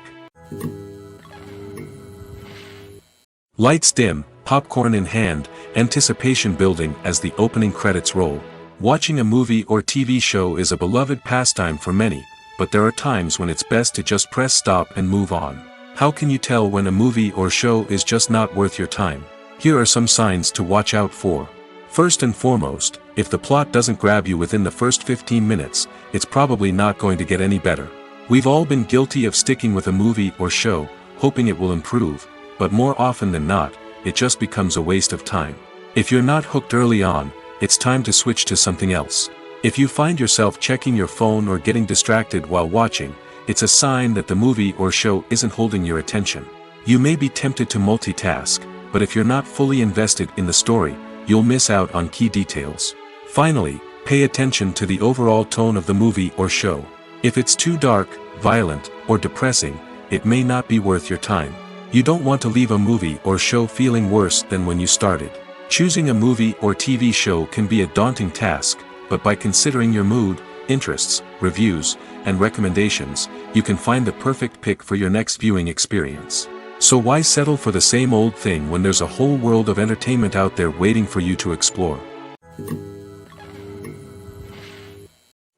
Lights dim, popcorn in hand, anticipation building as the opening credits roll. Watching a movie or TV show is a beloved pastime for many, but there are times when it's best to just press stop and move on. How can you tell when a movie or show is just not worth your time? Here are some signs to watch out for. First and foremost, if the plot doesn't grab you within the first 15 minutes, it's probably not going to get any better. We've all been guilty of sticking with a movie or show, hoping it will improve, but more often than not, it just becomes a waste of time. If you're not hooked early on, it's time to switch to something else. If you find yourself checking your phone or getting distracted while watching, it's a sign that the movie or show isn't holding your attention. You may be tempted to multitask, but if you're not fully invested in the story, you'll miss out on key details. Finally, pay attention to the overall tone of the movie or show. If it's too dark, violent, or depressing, it may not be worth your time. You don't want to leave a movie or show feeling worse than when you started. Choosing a movie or TV show can be a daunting task, but by considering your mood, interests, reviews, and recommendations, you can find the perfect pick for your next viewing experience. So why settle for the same old thing when there's a whole world of entertainment out there waiting for you to explore?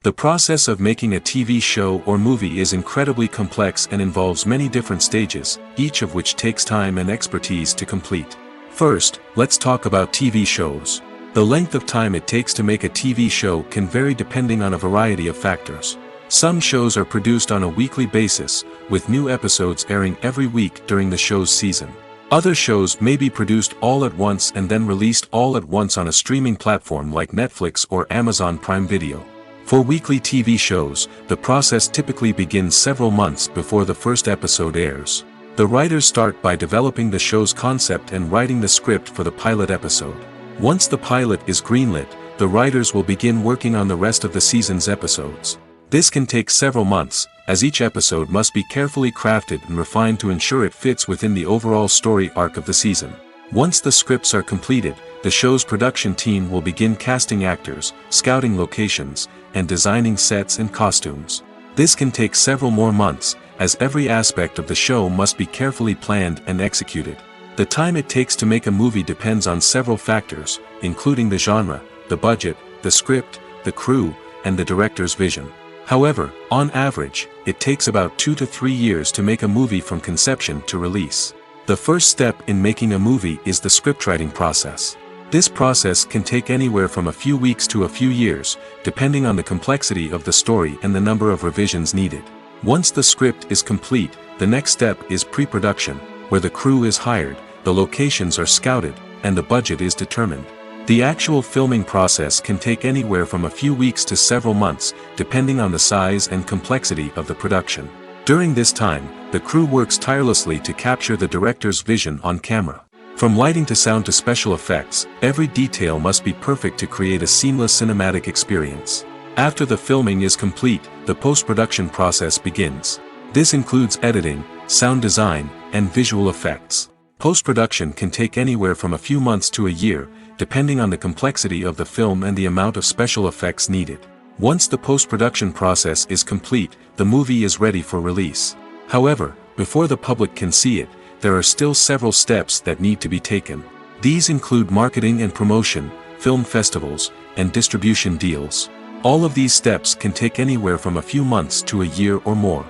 The process of making a TV show or movie is incredibly complex and involves many different stages, each of which takes time and expertise to complete. First, let's talk about TV shows. The length of time it takes to make a TV show can vary depending on a variety of factors. Some shows are produced on a weekly basis, with new episodes airing every week during the show's season. Other shows may be produced all at once and then released all at once on a streaming platform like Netflix or Amazon Prime Video. For weekly TV shows, the process typically begins several months before the first episode airs. The writers start by developing the show's concept and writing the script for the pilot episode. Once the pilot is greenlit, the writers will begin working on the rest of the season's episodes. This can take several months, as each episode must be carefully crafted and refined to ensure it fits within the overall story arc of the season. Once the scripts are completed, the show's production team will begin casting actors, scouting locations, and designing sets and costumes. This can take several more months, as every aspect of the show must be carefully planned and executed. The time it takes to make a movie depends on several factors, including the genre, the budget, the script, the crew, and the director's vision. However, on average, it takes about 2 to 3 years to make a movie from conception to release. The first step in making a movie is the scriptwriting process. This process can take anywhere from a few weeks to a few years, depending on the complexity of the story and the number of revisions needed. Once the script is complete, the next step is pre-production, where the crew is hired, the locations are scouted, and the budget is determined. The actual filming process can take anywhere from a few weeks to several months, depending on the size and complexity of the production. During this time, the crew works tirelessly to capture the director's vision on camera. From lighting to sound to special effects, every detail must be perfect to create a seamless cinematic experience. After the filming is complete, the post-production process begins. This includes editing, sound design, and visual effects. Post-production can take anywhere from a few months to a year, depending on the complexity of the film and the amount of special effects needed. Once the post-production process is complete, the movie is ready for release. However, before the public can see it, there are still several steps that need to be taken. These include marketing and promotion, film festivals, and distribution deals. All of these steps can take anywhere from a few months to a year or more.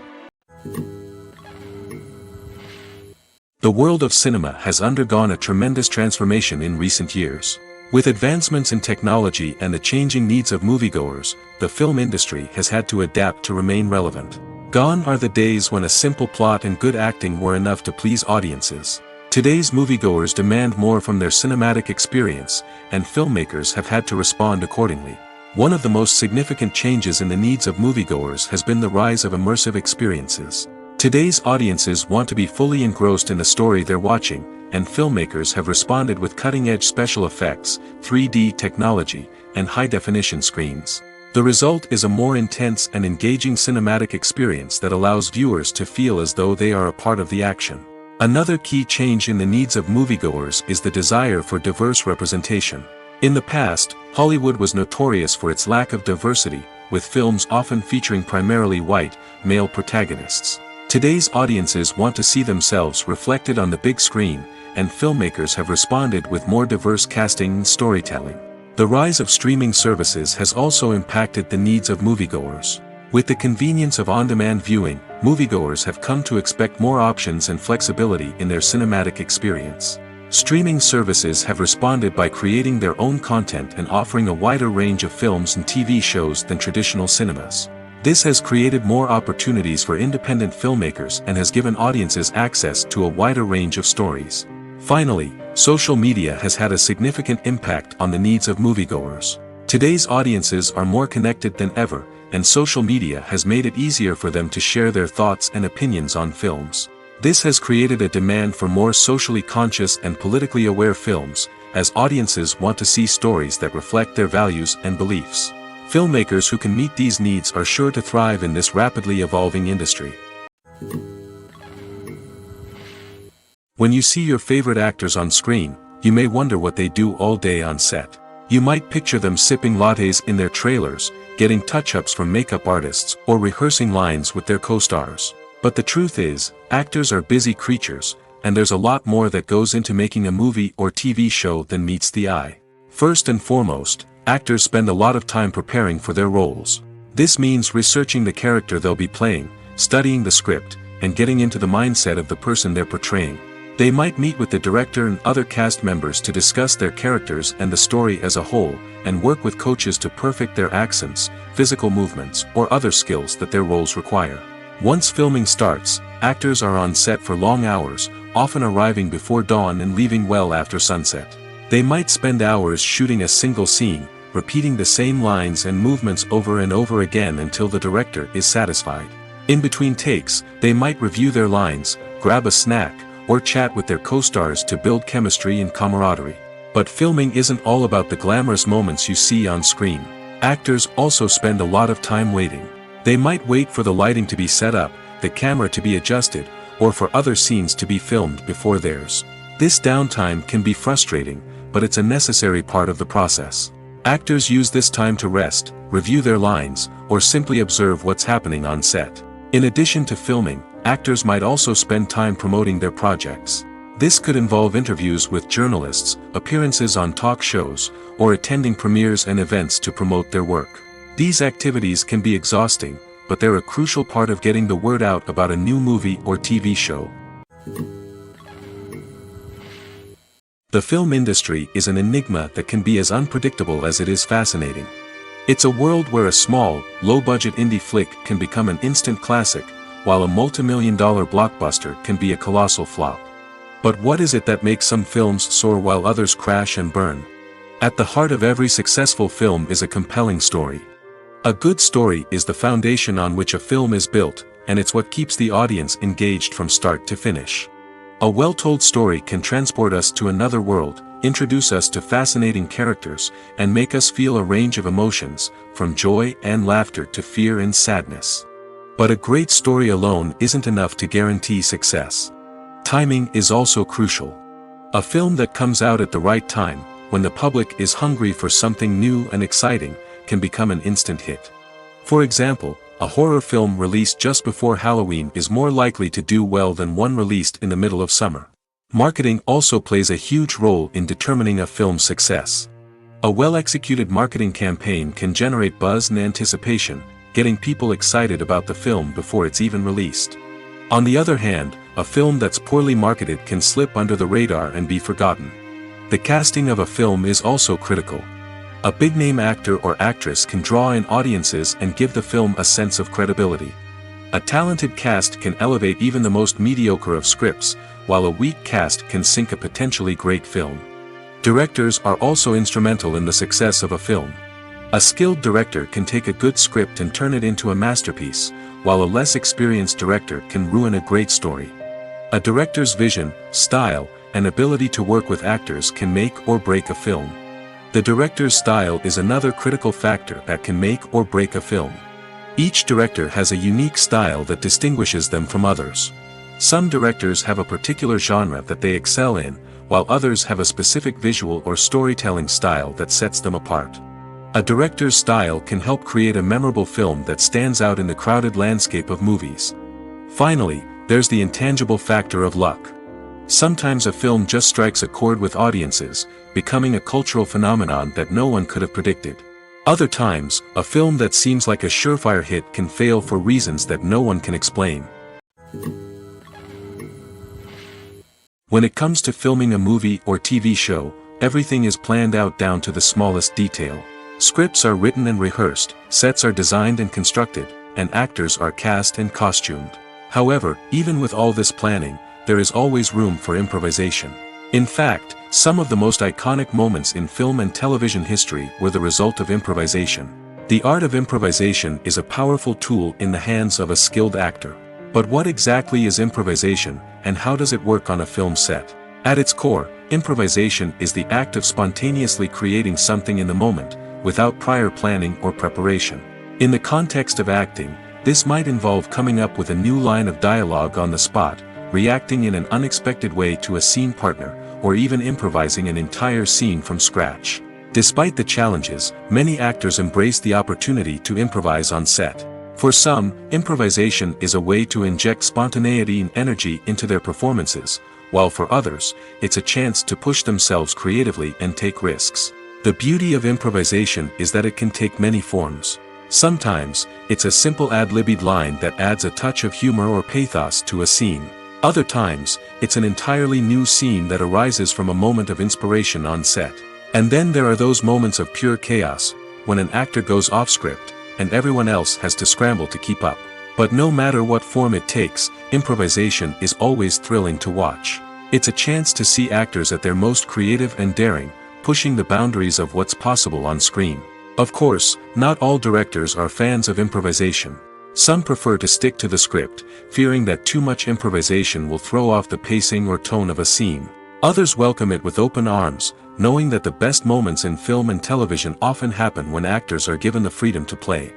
The world of cinema has undergone a tremendous transformation in recent years. With advancements in technology and the changing needs of moviegoers, the film industry has had to adapt to remain relevant. Gone are the days when a simple plot and good acting were enough to please audiences. Today's moviegoers demand more from their cinematic experience, and filmmakers have had to respond accordingly. One of the most significant changes in the needs of moviegoers has been the rise of immersive experiences. Today's audiences want to be fully engrossed in the story they're watching, and filmmakers have responded with cutting-edge special effects, 3D technology, and high-definition screens. The result is a more intense and engaging cinematic experience that allows viewers to feel as though they are a part of the action. Another key change in the needs of moviegoers is the desire for diverse representation. In the past, Hollywood was notorious for its lack of diversity, with films often featuring primarily white, male protagonists. Today's audiences want to see themselves reflected on the big screen, and filmmakers have responded with more diverse casting and storytelling. The rise of streaming services has also impacted the needs of moviegoers. With the convenience of on-demand viewing, moviegoers have come to expect more options and flexibility in their cinematic experience. Streaming services have responded by creating their own content and offering a wider range of films and TV shows than traditional cinemas. This has created more opportunities for independent filmmakers and has given audiences access to a wider range of stories. Finally, social media has had a significant impact on the needs of moviegoers. Today's audiences are more connected than ever, and social media has made it easier for them to share their thoughts and opinions on films. This has created a demand for more socially conscious and politically aware films, as audiences want to see stories that reflect their values and beliefs. Filmmakers who can meet these needs are sure to thrive in this rapidly evolving industry. When you see your favorite actors on screen, you may wonder what they do all day on set. You might picture them sipping lattes in their trailers, getting touch-ups from makeup artists, or rehearsing lines with their co-stars. But the truth is, actors are busy creatures, and there's a lot more that goes into making a movie or TV show than meets the eye. First and foremost, actors spend a lot of time preparing for their roles. This means researching the character they'll be playing, studying the script, and getting into the mindset of the person they're portraying. They might meet with the director and other cast members to discuss their characters and the story as a whole, and work with coaches to perfect their accents, physical movements, or other skills that their roles require. Once filming starts, actors are on set for long hours, often arriving before dawn and leaving well after sunset. They might spend hours shooting a single scene, repeating the same lines and movements over and over again until the director is satisfied. In between takes, they might review their lines, grab a snack, or chat with their co-stars to build chemistry and camaraderie. But filming isn't all about the glamorous moments you see on screen. Actors also spend a lot of time waiting. They might wait for the lighting to be set up, the camera to be adjusted, or for other scenes to be filmed before theirs. This downtime can be frustrating, but it's a necessary part of the process. Actors use this time to rest, review their lines, or simply observe what's happening on set. In addition to filming, actors might also spend time promoting their projects. This could involve interviews with journalists, appearances on talk shows, or attending premieres and events to promote their work. These activities can be exhausting, but they're a crucial part of getting the word out about a new movie or TV show. The film industry is an enigma that can be as unpredictable as it is fascinating. It's a world where a small, low-budget indie flick can become an instant classic, while a multi-million-dollar blockbuster can be a colossal flop. But what is it that makes some films soar while others crash and burn? At the heart of every successful film is a compelling story. A good story is the foundation on which a film is built, and it's what keeps the audience engaged from start to finish. A well-told story can transport us to another world, introduce us to fascinating characters, and make us feel a range of emotions, from joy and laughter to fear and sadness. But a great story alone isn't enough to guarantee success. Timing is also crucial. A film that comes out at the right time, when the public is hungry for something new and exciting, can become an instant hit. For example, a horror film released just before Halloween is more likely to do well than one released in the middle of summer. Marketing also plays a huge role in determining a film's success. A well-executed marketing campaign can generate buzz and anticipation, getting people excited about the film before it's even released. On the other hand, a film that's poorly marketed can slip under the radar and be forgotten. The casting of a film is also critical. A big-name actor or actress can draw in audiences and give the film a sense of credibility. A talented cast can elevate even the most mediocre of scripts, while a weak cast can sink a potentially great film. Directors are also instrumental in the success of a film. A skilled director can take a good script and turn it into a masterpiece, while a less experienced director can ruin a great story. A director's vision, style, and ability to work with actors can make or break a film. The director's style is another critical factor that can make or break a film. Each director has a unique style that distinguishes them from others. Some directors have a particular genre that they excel in, while others have a specific visual or storytelling style that sets them apart. A director's style can help create a memorable film that stands out in the crowded landscape of movies. Finally, there's the intangible factor of luck. Sometimes a film just strikes a chord with audiences, becoming a cultural phenomenon that no one could have predicted. Other times, a film that seems like a surefire hit can fail for reasons that no one can explain. When it comes to filming a movie or TV show, everything is planned out down to the smallest detail. Scripts are written and rehearsed, sets are designed and constructed, and actors are cast and costumed. However, even with all this planning, there is always room for improvisation. In fact, some of the most iconic moments in film and television history were the result of improvisation. The art of improvisation is a powerful tool in the hands of a skilled actor. But what exactly is improvisation, and how does it work on a film set? At its core, improvisation is the act of spontaneously creating something in the moment, without prior planning or preparation. In the context of acting, this might involve coming up with a new line of dialogue on the spot, reacting in an unexpected way to a scene partner, or even improvising an entire scene from scratch. Despite the challenges, many actors embrace the opportunity to improvise on set. For some, improvisation is a way to inject spontaneity and energy into their performances, while for others, it's a chance to push themselves creatively and take risks. The beauty of improvisation is that it can take many forms. Sometimes, it's a simple ad-libbed line that adds a touch of humor or pathos to a scene. Other times, it's an entirely new scene that arises from a moment of inspiration on set. And then there are those moments of pure chaos, when an actor goes off script, and everyone else has to scramble to keep up. But no matter what form it takes, improvisation is always thrilling to watch. It's a chance to see actors at their most creative and daring, pushing the boundaries of what's possible on screen. Of course, not all directors are fans of improvisation. Some prefer to stick to the script, fearing that too much improvisation will throw off the pacing or tone of a scene. Others welcome it with open arms, knowing that the best moments in film and television often happen when actors are given the freedom to play.